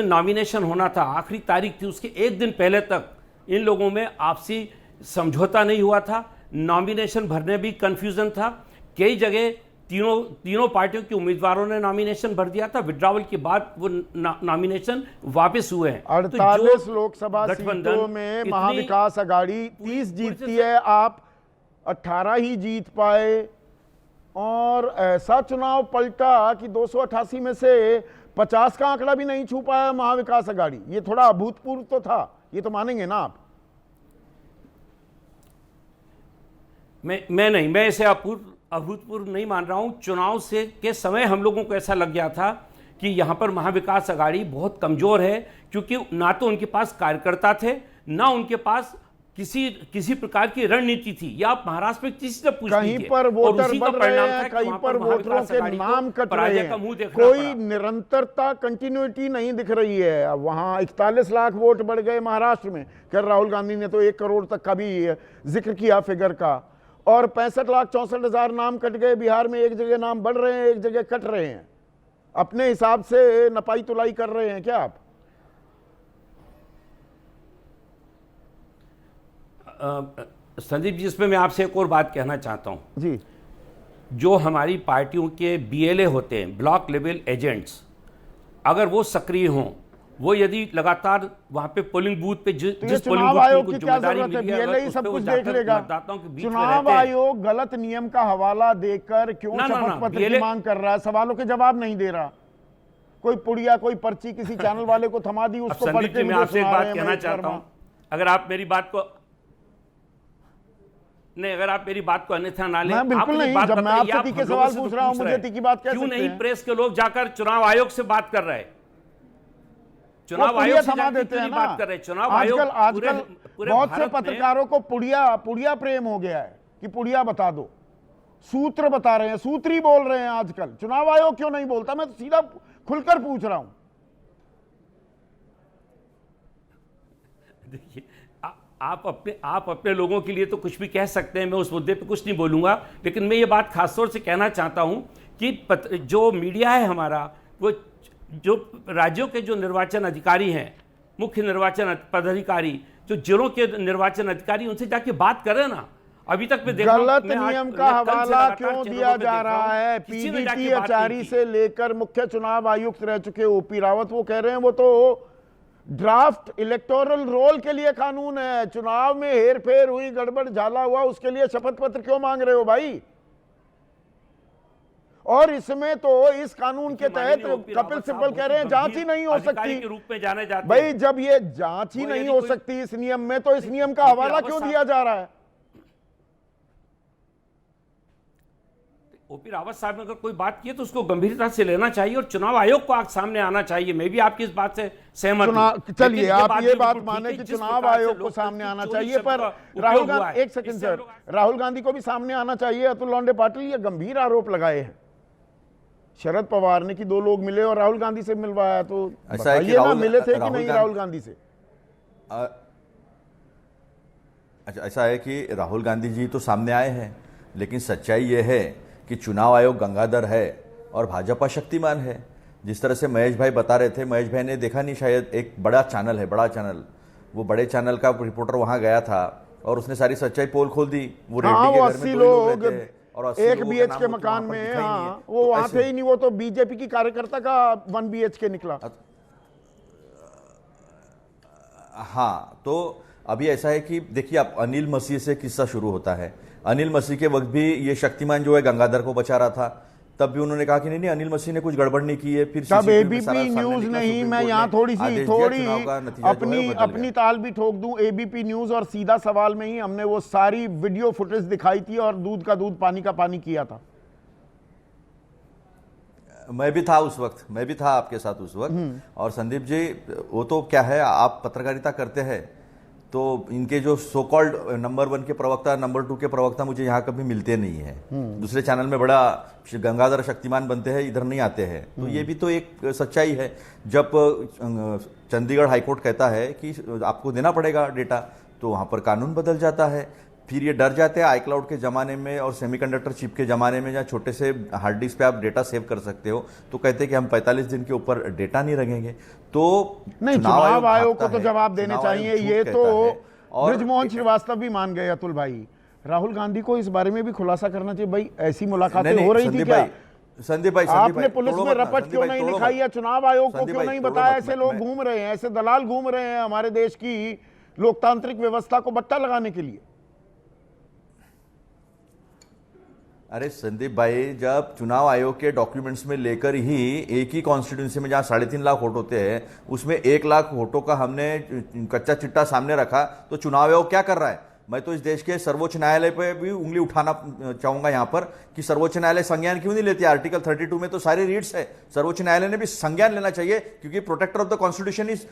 नॉमिनेशन होना था, आखिरी तारीख थी, उसके एक दिन पहले तक इन लोगों में आपसी समझौता नहीं हुआ था। नॉमिनेशन भरने भी कंफ्यूजन था। कई जगह तीनों पार्टियों के उम्मीदवारों ने नॉमिनेशन भर दिया था, विड्रॉवल के बाद वो नॉमिनेशन वापस हुए हैं। 48 लोकसभा सीटों में महाविकास अघाड़ी 30 जीतती है, आप 18 ही जीत पाए। और ऐसा चुनाव पलटा कि 288 में से 50 का आंकड़ा भी नहीं छू पाया महाविकास अघाड़ी। ये थोड़ा अभूतपूर्व तो था, ये तो मानेंगे ना आप? मैं इसे अभूतपूर्व नहीं मान रहा हूं। चुनाव से के समय हम लोगों को ऐसा लग गया था कि यहां पर महाविकास अघाड़ी बहुत कमजोर है, क्योंकि ना तो उनके पास कार्यकर्ता थे, ना उनके पास किसी प्रकार की रणनीति थी। या आप महाराष्ट्र में किसी से पूछ कहीं पर वोटर बढ़ रहे हैं, कहीं पर वोटरों के नाम कट रहे हैं, कोई निरंतरता, कंटिन्यूटी नहीं दिख रही है। वहां 41 लाख वोट बढ़ गए महाराष्ट्र में। खैर, राहुल गांधी ने तो 1 करोड़ तक का भी जिक्र किया फिगर का। और 65,64,000 नाम कट गए बिहार में। एक जगह नाम बढ़ रहे हैं, एक जगह कट रहे हैं। अपने हिसाब से नपाई तुलाई कर रहे हैं क्या आप? संदीप जी, इसमें मैं आपसे एक और बात कहना चाहता हूं जी। जो हमारी पार्टियों के BLA होते हैं, ब्लॉक लेवल एजेंट्स, अगर वो सक्रिय हों, वो यदि लगातार वहां पे पोलिंग बूथ पे जिस पोलिंग बूथ आयोग को की क्या जरूरत है? BLA ही सब कुछ देख लेगा। चुनाव आयोग गलत नियम का हवाला देकर क्यों शपथ पत्र की मांग कर रहा है? सवालों के जवाब नहीं दे रहा। कोई पुड़िया, कोई पर्ची किसी चैनल वाले को थमा दी, उसको पढ़ के मैं आपसे एक बात कहना चाहता हूं, अगर आप मेरी बात को अन्यथा ना लें। बिल्कुल नहीं, जब मैं आपसे तीखे सवाल पूछ रहा हूं, मुझे तीखी बात कैसे? क्यों नहीं प्रेस के लोग जाकर चुनाव आयोग से बात कर रहे हैं? चुनाव आयोग थमा देते हैं ना। बात कर रहे हैं। चुनाव आयोग आजकल बहुत से पत्रकारों को पुड़िया प्रेम हो गया है कि पुड़िया बता दो, सूत्र बता रहे हैं, सूत्री बोल रहे हैं आजकल। चुनाव आयोग क्यों नहीं बोलता? मैं तो सीधा खुलकर पूछ रहा हूं। देखिए, आप अपने लोगों के लिए तो कुछ भी कह सकते हैं, मैं उस मुद्दे पे कुछ नहीं बोलूंगा। लेकिन मैं ये बात खासतौर से कहना चाहता हूं कि जो मीडिया है हमारा, वो जो राज्यों के जो निर्वाचन अधिकारी हैं, मुख्य निर्वाचन पदाधिकारी, जो जिलों के निर्वाचन अधिकारी, उनसे जाके बात करें ना। अभी तक मैं देख रहा हूं, गलत नियम का हवाला क्यों दिया जा रहा है? पीडीटी आचार्य से लेकर मुख्य चुनाव आयुक्त रह चुके ओपी रावत वो कह रहे हैं वो तो ड्राफ्ट इलेक्टोरल रोल के लिए कानून है। चुनाव में हेरफेर हुई, गड़बड़ झाला हुआ, उसके लिए शपथ पत्र क्यों मांग रहे हो भाई? और इसमें तो इस कानून के तहत कपिल सिब्बल कह रहे हैं जांच ही नहीं हो सकती के रूप में जाने जाते भाई। जब ये जांच ही नहीं हो सकती इस नियम में, तो इस नियम का हवाला क्यों दिया जा रहा है? ओपी रावत साहब ने अगर कोई बात की है तो उसको गंभीरता से लेना चाहिए और चुनाव आयोग को सामने आना चाहिए। मैं भी आपकी इस बात से सहमत हूं। चलिए, आप ये बात माने कि चुनाव आयोग को सामने आना चाहिए, पर राहुल गांधी, एक सेकंड सर, राहुल गांधी को भी सामने आना चाहिए। अतुल लौंडे पाटिल ये गंभीर आरोप लगाए हैं शरद पवार ने कि 2 लोग मिले और राहुल गांधी से मिलवाया। तो बताइए ना, मिले थे कि नहीं राहुल गांधी से? अच्छा, ऐसा है कि राहुल गांधी जी तो सामने आए हैं, लेकिन सच्चाई ये है कि चुनाव आयोग गंगाधर है और भाजपा शक्तिमान है। जिस तरह से महेश भाई बता रहे थे, महेश भाई ने देखा नहीं शायद, एक बड़ा चैनल है, बड़ा चैनल, वो बड़े चैनल का रिपोर्टर वहां गया था और उसने सारी सच्चाई पोल खोल दी। वो रेड्डी के घर में 2 लोग रहते हैं और 1 BHK मकान में, हाँ, वो वहां थे ही नहीं, वो तो बीजेपी की कार्यकर्ता का 1 BHK निकला। हाँ, तो अभी ऐसा है कि देखिए, आप अनिल मसीह से किस्सा शुरू होता है। अनिल मसीह के वक्त भी ये शक्तिमान जो है गंगाधर को बचा रहा था, तब भी उन्होंने कहा कि नहीं अनिल मसीह ने कुछ गड़बड़ नहीं की है। फिर तब CCTV में सारा एबीपी सामने न्यूज निकला, नहीं, सुप्रीम मैं कोर्ट यहाँ ने थोड़ी आदेश सी दिया, थोड़ी चुनाव का नतीजा जो है अपनी वो बदल अपनी गया। ताल भी ठोक दूं। एबीपी न्यूज और सीधा सवाल में ही हमने वो सारी वीडियो फुटेज दिखाई थी और दूध का दूध पानी का पानी किया था। मैं भी था उस वक्त, मैं भी था आपके साथ उस वक्त। और संदीप जी, वो तो क्या है, आप पत्रकारिता करते हैं तो इनके जो सो कॉल्ड नंबर 1 के प्रवक्ता, नंबर 2 के प्रवक्ता मुझे यहाँ कभी मिलते नहीं है। दूसरे चैनल में बड़ा गंगाधर शक्तिमान बनते हैं, इधर नहीं आते हैं। तो ये भी तो एक सच्चाई है। जब चंडीगढ़ हाईकोर्ट कहता है कि आपको देना पड़ेगा डेटा, तो वहाँ पर कानून बदल जाता है। फिर ये डर जाते हैं iCloud के ज़माने में और सेमीकंडक्टर चिप के ज़माने में, जहाँ छोटे से हार्ड डिस्क पे आप डेटा सेव कर सकते हो, तो कहते हैं कि हम 45 दिन के ऊपर डेटा नहीं रखेंगे। तो नहीं, चुनाव आयोग को भागता तो है, जवाब देने चुनाव चाहिए। आयोग झूठ ये कहता तो है। और ब्रजमोहन श्रीवास्तव भी मान गए। अतुल भाई, राहुल गांधी को इस बारे में भी खुलासा करना चाहिए। भाई ऐसी मुलाकातें हो रही थी क्या? संदीप भाई, आपने पुलिस में रपट क्यों नहीं लिखाई या चुनाव आयोग को क्यों नहीं बताया? ऐसे लोग घूम रहे हैं, ऐसे दलाल घूम रहे हैं हमारे देश की लोकतांत्रिक व्यवस्था को बट्टा लगाने के लिए। अरे संदीप भाई, जब चुनाव आयोग के डॉक्यूमेंट्स में लेकर ही एक ही कॉन्स्टिट्यूंसी में जहां 3.5 लाख वोट होते हैं, उसमें 1 लाख वोटों का हमने कच्चा चिट्टा सामने रखा, तो चुनाव आयोग क्या कर रहा है? मैं तो इस देश के सर्वोच्च न्यायालय पे भी उंगली उठाना चाहूंगा यहाँ पर कि सर्वोच्च न्यायालय संज्ञान क्यों नहीं लेती? आर्टिकल 32 में तो सारी रीड्स है। सर्वोच्च न्यायालय ने भी संज्ञान लेना चाहिए, क्योंकि protector of the constitution is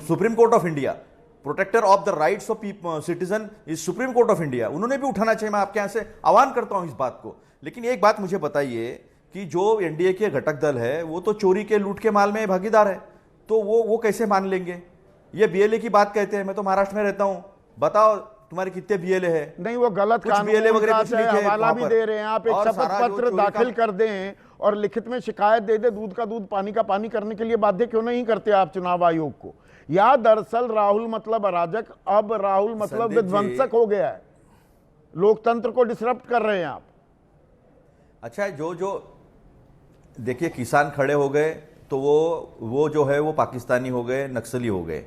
supreme court of India, protector of the rights of citizen is supreme court of India. उन्होंने भी उठाना चाहिए। मैं आपके यहां से आह्वान करता हूं इस बात को। लेकिन एक बात मुझे बताइए कि जो एनडीए के घटक दल है वो तो चोरी के, लूट के माल में भागीदार है, तो वो कैसे मान लेंगे? ये बीएलए की बात कहते हैं। मैं तो महाराष्ट्र में रहता हूं, बताओ तुम्हारे कितने बीएलए है? नहीं, वो गलत कानून का हवाला भी दे रहे हैं। आप एक शपथ पत्र दाखिल कर दें और लिखित में शिकायत दे दे, दूध का दूध पानी का पानी करने के लिए बाध्य क्यों नहीं करते आप चुनाव आयोग को? या दरअसल राहुल मतलब अराजक, अब राहुल मतलब विध्वंसक हो गया है, लोकतंत्र को डिसरप्ट कर रहे हैं आप। अच्छा, जो देखिए, किसान खड़े हो गए तो वो जो है वो पाकिस्तानी हो गए, नक्सली हो गए।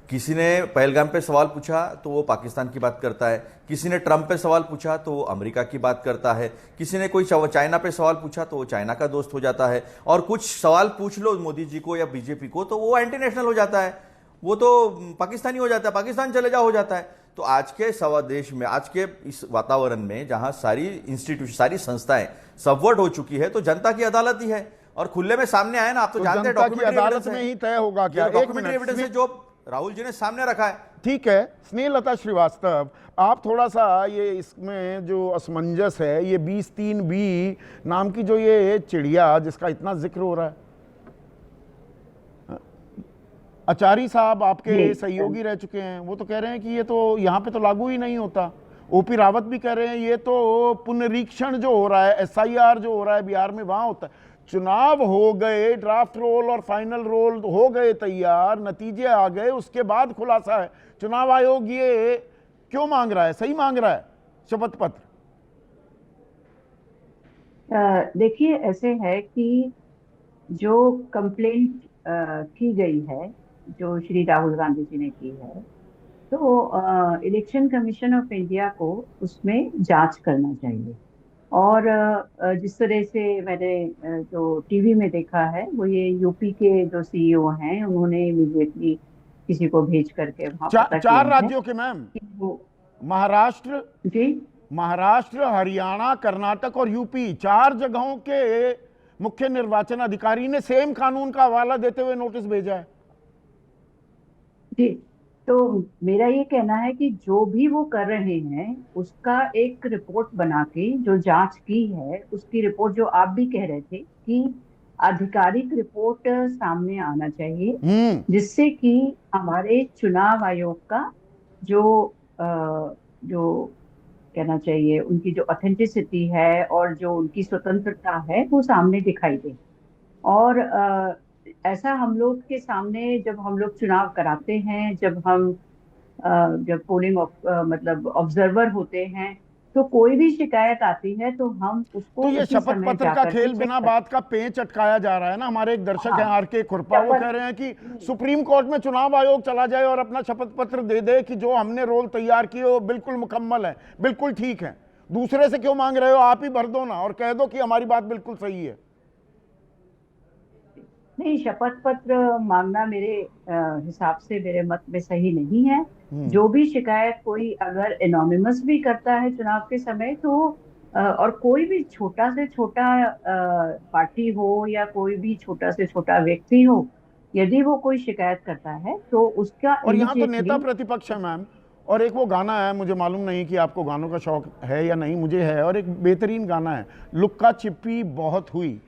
किसी ने पहलगाम पे सवाल पूछा तो वो पाकिस्तान की बात करता है, किसी ने ट्रंप पे सवाल पूछा तो वो अमेरिका की बात करता है, किसी ने कोई चाइना पे सवाल पूछा तो वो चाइना का दोस्त हो जाता है, और कुछ सवाल पूछ लो मोदी जी को या बीजेपी को तो वो एंटी नेशनल हो जाता है, वो तो पाकिस्तानी हो जाता है, पाकिस्तान चले जाओ हो जाता है। तो आज के देश में, आज के इस वातावरण में जहां सारी इंस्टीट्यूशन, सारी संस्थाएं सबवर्ट हो चुकी है, तो जनता की अदालत ही है। और खुले में सामने आए ना, आप तो जानते हैं, डॉक्यूमेंट्री अदालत में ही तय होगा क्या? डॉक्यूमेंट्री एविडेंस है जो राहुल जी ने सामने रखा है। ठीक है, स्नेहलता श्रीवास्तव, आप थोड़ा सा ये इसमें जो असमंजस है, ये 20-3B नाम की जो ये चिड़िया जिसका इतना जिक्र हो रहा है, आचार्य साहब आपके सहयोगी रह चुके हैं, वो तो कह रहे हैं कि ये तो यहाँ पे तो लागू ही नहीं होता। ओपी रावत भी कह रहे हैं ये तो पुनरीक्षण जो हो रहा है, SIR जो हो रहा है बिहार में, वहां होता है। चुनाव हो गए, ड्राफ्ट रोल और फाइनल रोल हो गए तैयार, नतीजे आ गए, उसके बाद खुलासा है। चुनाव आयोग ये क्यों मांग रहा है? सही मांग रहा है शपथ पत्र? देखिए, ऐसे है कि जो कंप्लेंट की गई है, जो श्री राहुल गांधी जी ने की है, तो इलेक्शन कमीशन ऑफ इंडिया को उसमें जांच करना चाहिए। और जिस तरह से मैंने जो टीवी में देखा है, वो ये यूपी के जो CEO हैं, उन्होंने इमीडिएटली किसी को भेज करके वहां पता किया 4 राज्यों के मैम, महाराष्ट्र जी, महाराष्ट्र, हरियाणा, कर्नाटक और यूपी, 4 जगहों के मुख्य निर्वाचन अधिकारी ने सेम कानून का हवाला देते हुए नोटिस भेजा है। जी, तो मेरा ये कहना है कि जो भी वो कर रहे हैं उसका एक रिपोर्ट बना के, जो जांच की है उसकी रिपोर्ट, जो आप भी कह रहे थे कि आधिकारिक रिपोर्ट सामने आना चाहिए, जिससे कि हमारे चुनाव आयोग का जो कहना चाहिए, उनकी जो ऑथेंटिसिटी है और जो उनकी स्वतंत्रता है वो सामने दिखाई दे। और ऐसा हम लोग के सामने जब हम लोग चुनाव कराते हैं, जब पोलिंग मतलब ऑब्जर्वर होते हैं, तो कोई भी शिकायत आती है तो हम उसको, तो ये शपथ पत्र का खेल बिना बात का पेंच अटकाया जा रहा है ना। हमारे एक दर्शक हैं RK खुरपा, वो कह रहे हैं कि सुप्रीम कोर्ट में चुनाव आयोग चला जाए और अपना शपथ पत्र दे दे कि जो हमने रोल तैयार किए वो बिल्कुल मुकम्मल है, बिल्कुल ठीक है, दूसरे से क्यों मांग रहे हो? आप ही भर दो ना और कह दो कि हमारी बात बिल्कुल सही है। नहीं, शपथ पत्र मांगना मेरे हिसाब से, मेरे मत में सही नहीं है। जो भी शिकायत कोई अगर एनोनिमस भी करता है चुनाव के समय, तो और कोई भी छोटा से छोटा पार्टी हो या कोई भी छोटा से छोटा व्यक्ति हो, यदि वो कोई शिकायत करता है तो उसका और यहाँ तो नेता immediately प्रतिपक्ष है मैम, और एक वो गाना है, मुझे मालूम नहीं कि आपको गानों का शौक है या नहीं, मुझे है, और एक बेहतरीन गाना है, लुक्का छिपी बहुत हुई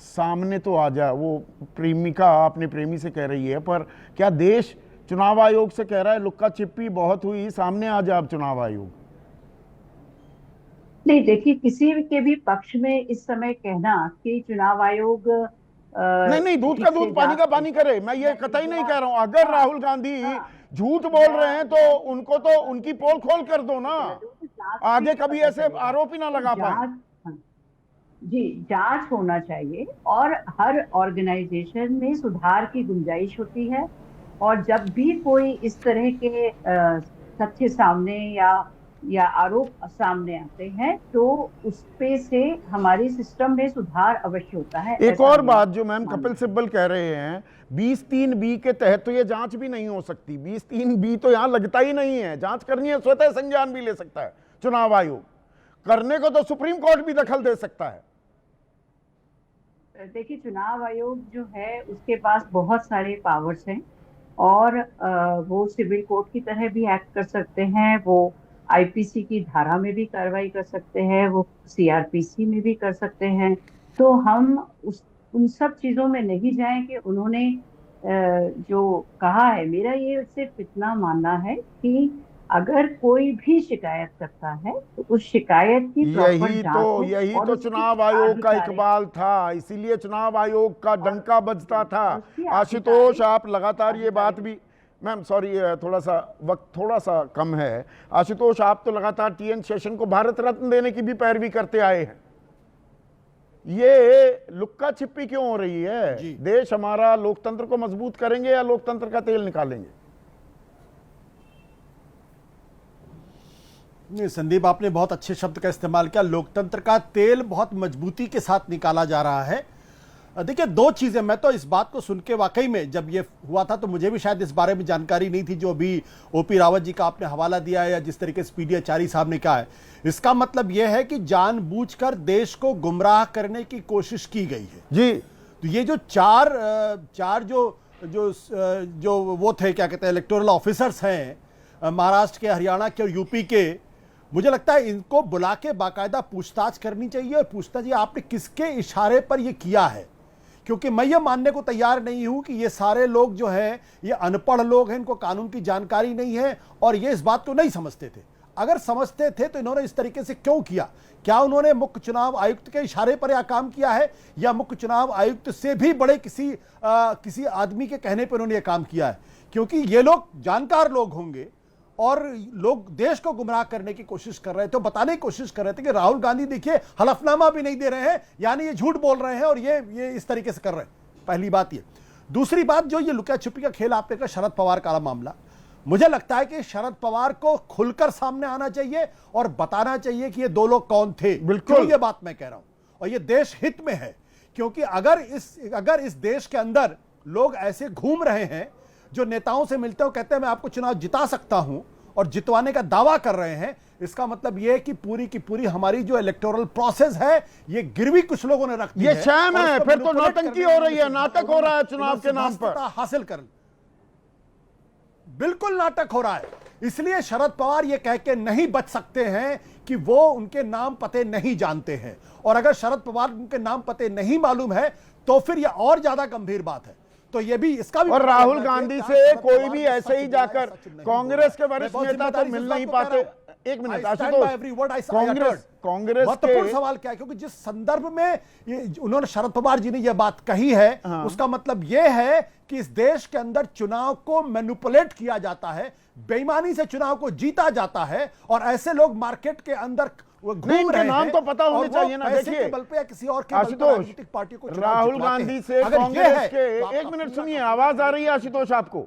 सामने तो आ जा। वो प्रेमिका अपने प्रेमी से कह रही है, पर क्या देश चुनाव आयोग से कह रहा है लुक्का छिपी बहुत हुई सामने आ जा अब चुनाव आयोग? नहीं, देखिए, किसी के भी पक्ष में इस समय कहना कि चुनाव आयोग नहीं, दूध का दूध पानी का पानी करे, मैं ये कतई नहीं कह रहा हूं। अगर राहुल गांधी झूठ बोल रहे हैं तो उनको तो उनकी पोल खोल कर दो ना, आगे कभी ऐसे आरोप ही ना लगा पाए। जी, जांच होना चाहिए, और हर ऑर्गेनाइजेशन में सुधार की गुंजाइश होती है, और जब भी कोई इस तरह के तथ्य सामने या आरोप सामने आते हैं तो उस पे से हमारे सिस्टम में सुधार अवश्य होता है। एक और बात जो मैम कपिल सिब्बल कह रहे हैं, 20(3)(b) के तहत तो ये जांच भी नहीं हो सकती। 20(3)(b) तो यहाँ लगता ही नहीं है। जांच करनी है स्वतः संज्ञान भी ले सकता है चुनाव आयोग, करने को तो सुप्रीम कोर्ट भी दखल दे सकता है। देखिए, चुनाव आयोग जो है उसके पास बहुत सारे पावर्स हैं, और वो सिविल कोर्ट की तरह भी एक्ट कर सकते हैं, वो आईपीसी की धारा में भी कार्रवाई कर सकते हैं, वो सीआरपीसी में भी कर सकते हैं। तो हम उन सब चीजों में नहीं जाएं कि उन्होंने जो कहा है। मेरा ये सिर्फ इतना मानना है कि अगर कोई भी शिकायत करता है तो उस शिकायत की यही तो चुनाव आयोग का इकबाल था, इसीलिए चुनाव आयोग का डंका बजता था। आशुतोष, आप लगातार ये बात भी, मैम सॉरी थोड़ा सा वक्त थोड़ा सा कम है, आशुतोष आप तो लगातार टीएन शेषन को भारत रत्न देने की भी पैरवी करते आए हैं। ये लुक्का छिपी क्यों हो रही है? देश हमारा लोकतंत्र को मजबूत करेंगे या लोकतंत्र का तेल निकालेंगे? नहीं संदीप, आपने बहुत अच्छे शब्द का इस्तेमाल किया। लोकतंत्र का तेल बहुत मजबूती के साथ निकाला जा रहा है। देखिए, दो चीजें, मैं तो इस बात को सुन के वाकई में जब ये हुआ था तो मुझे भी शायद इस बारे में जानकारी नहीं थी, जो अभी ओपी रावत जी का आपने हवाला दिया है या जिस तरीके से पीडी आचार्य साहब ने कहा है। इसका मतलब यह है कि जानबूझकर देश को गुमराह करने की कोशिश की गई है जी। तो ये जो चार जो वो थे, क्या कहते हैं, इलेक्टोरल ऑफिसर्स हैं महाराष्ट्र के, हरियाणा के और यूपी के, मुझे लगता है इनको बुला के बाकायदा पूछताछ करनी चाहिए और पूछना चाहिए आपने किसके इशारे पर यह किया है। क्योंकि मैं ये मानने को तैयार नहीं हूं कि ये सारे लोग जो हैं ये अनपढ़ लोग हैं, इनको कानून की जानकारी नहीं है और ये इस बात को नहीं समझते थे। अगर समझते थे तो इन्होंने इस तरीके से क्यों किया? क्या उन्होंने मुख्य चुनाव आयुक्त के इशारे पर यह काम किया है या मुख्य चुनाव आयुक्त से भी बड़े किसी आदमी के कहने पर उन्होंने यह काम किया है? क्योंकि ये लोग जानकार लोग होंगे और लोग देश को गुमराह करने की कोशिश कर रहे थे, तो बताने की कोशिश कर रहे थे कि राहुल गांधी देखिए हलफनामा भी नहीं दे रहे हैं, यानी ये झूठ बोल रहे हैं और ये इस तरीके से कर रहे हैं। पहली बात ये। दूसरी बात, जो ये लुका छुपी का खेल आपने कहा, शरद पवार का मामला, मुझे लगता है कि शरद पवार को खुलकर सामने आना चाहिए और बताना चाहिए कि ये दो लोग कौन थे। बिल्कुल, ये बात मैं कह रहा हूं और ये देश हित में है। क्योंकि अगर इस देश के अंदर लोग ऐसे घूम रहे हैं जो नेताओं से मिलते हो कहते हैं मैं आपको चुनाव जिता सकता हूं और जितवाने का दावा कर रहे हैं, इसका मतलब यह है कि पूरी की पूरी हमारी जो इलेक्टोरल प्रोसेस है ये गिरवी कुछ लोगों ने रख दी है। ये शैम है, फिर तो नौटंकी हो रही है, नाटक हो रहा है चुनाव के नाम पर हासिल कर। बिल्कुल नाटक हो रहा है। इसलिए शरद पवार ये कह के नहीं बच सकते हैं कि वो उनके नाम पते नहीं जानते हैं, और अगर शरद पवार उनके नाम पते नहीं मालूम है तो फिर यह और ज्यादा गंभीर बात है। तो ये भी इसका भी, और राहुल गांधी से कोई भी ऐसे ही जाकर कांग्रेस के वरिष्ठ नेता तो मिल नहीं पाते। एक मिनट आशुतोष, कांग्रेस महत्वपूर्ण सवाल क्या है? क्योंकि जिस संदर्भ में उन्होंने शरद पवार जी ने यह बात कही है, उसका मतलब यह है कि इस देश के अंदर चुनाव को मैनिपुलेट किया जाता है, बेईमानी से चुनाव को जीता जाता है और ऐसे लोग मार्केट के अंदर घूम रहे नाम तो पता होने चाहिए ना। देखिए बल पे या किसी और के आशुतोष, पार्टी को राहुल गांधी से कांग्रेस के, एक मिनट सुनिए, आवाज आ रही है आशुतोष आपको?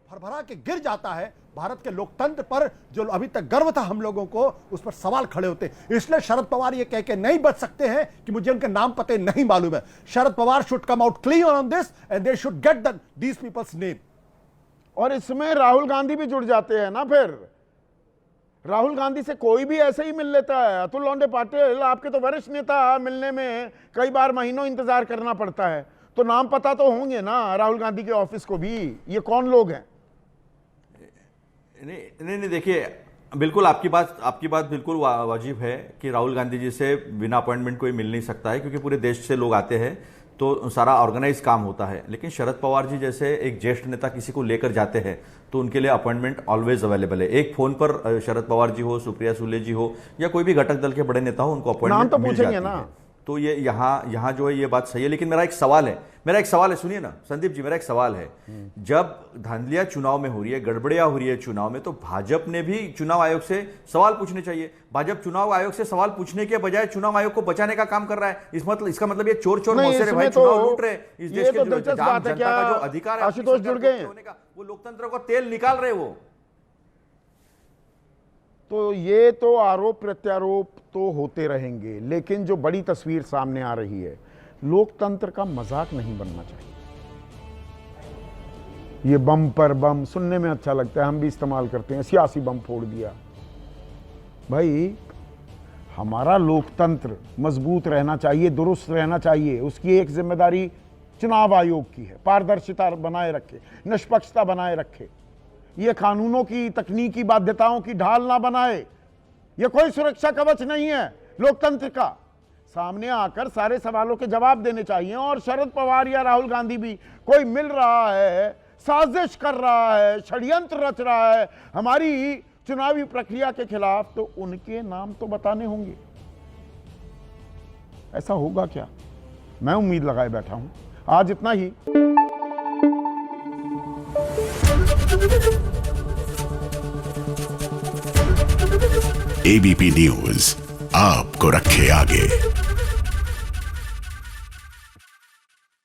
भरभरा के गिर जाता है, भारत के लोकतंत्र पर जो अभी तक गर्व था हम लोगों को, उस पर सवाल खड़े होते हैं। इसलिए शरद पवार ये कह के नहीं बच सकते हैं कि मुझे उनके नाम पते नहीं मालूम है। Sharad Pawar should come out clean on this and they should get these peoples name. और इसमें राहुल गांधी भी जुड़ जाते हैं ना। फिर राहुल गांधी से कोई भी ऐसे ही मिल लेता है। अतुल लोंडे पाटिल आपके तो वरिष्ठ नेता, मिलने में कई बार महीनों इंतजार करना पड़ता है, तो नाम पता तो होंगे ना राहुल गांधी के ऑफिस को भी। ये कौन लोग हैं? नहीं देखिए, बिल्कुल आपकी बात बिल्कुल वाजिब है कि राहुल गांधी जी से बिना अपॉइंटमेंट कोई मिल नहीं सकता है, क्योंकि पूरे देश से लोग आते हैं तो सारा ऑर्गेनाइज काम होता है। लेकिन शरद पवार जी जैसे एक ज्येष्ठ नेता किसी को लेकर जाते हैं तो उनके लिए अपॉइंटमेंट ऑलवेज अवेलेबल है। एक फोन पर शरद पवार जी हो, सुप्रिया सुले जी हो, या कोई भी घटक दल के बड़े नेता हो, उनको अपॉइंटमेंट तो मिल पूछेंगे जाती ना। है। तो ये यहाँ जो है ये बात सही है। लेकिन मेरा एक सवाल है, सुनिए ना संदीप जी, मेरा एक सवाल है। जब धांधलियां चुनाव में हो रही है, गड़बड़ियां हो रही है चुनाव में, तो भाजपा ने भी चुनाव आयोग से सवाल पूछने चाहिए। भाजपा चुनाव आयोग से सवाल पूछने के बजाय चुनाव आयोग को बचाने का काम कर रहा है। इसका मतलब ये चोर मौसेरे भाई चुनाव लूट रहे, इस देश के जनता का जो अधिकार है आशुतोष जुड़ गए, वो लोकतंत्र को तेल निकाल रहे। वो तो ये तो आरोप प्रत्यारोप तो होते रहेंगे, लेकिन जो बड़ी तस्वीर सामने आ रही है, लोकतंत्र का मजाक नहीं बनना चाहिए। ये बम पर बम सुनने में अच्छा लगता है, हम भी इस्तेमाल करते हैं, सियासी बम फोड़ दिया। भाई हमारा लोकतंत्र मजबूत रहना चाहिए, दुरुस्त रहना चाहिए। उसकी एक जिम्मेदारी चुनाव आयोग की है, पारदर्शिता बनाए रखे, निष्पक्षता बनाए रखे। ये कानूनों की तकनीकी बाध्यताओं की ढाल ना बनाए। ये कोई सुरक्षा कवच नहीं है लोकतंत्र का। सामने आकर सारे सवालों के जवाब देने चाहिए। और शरद पवार या राहुल गांधी भी कोई मिल रहा है, साजिश कर रहा है, षड्यंत्र रच रहा है हमारी चुनावी प्रक्रिया के खिलाफ, तो उनके नाम तो बताने होंगे। ऐसा होगा क्या? मैं उम्मीद लगाए बैठा हूं। आज इतना ही। एबीपी न्यूज आपको रखे आगे।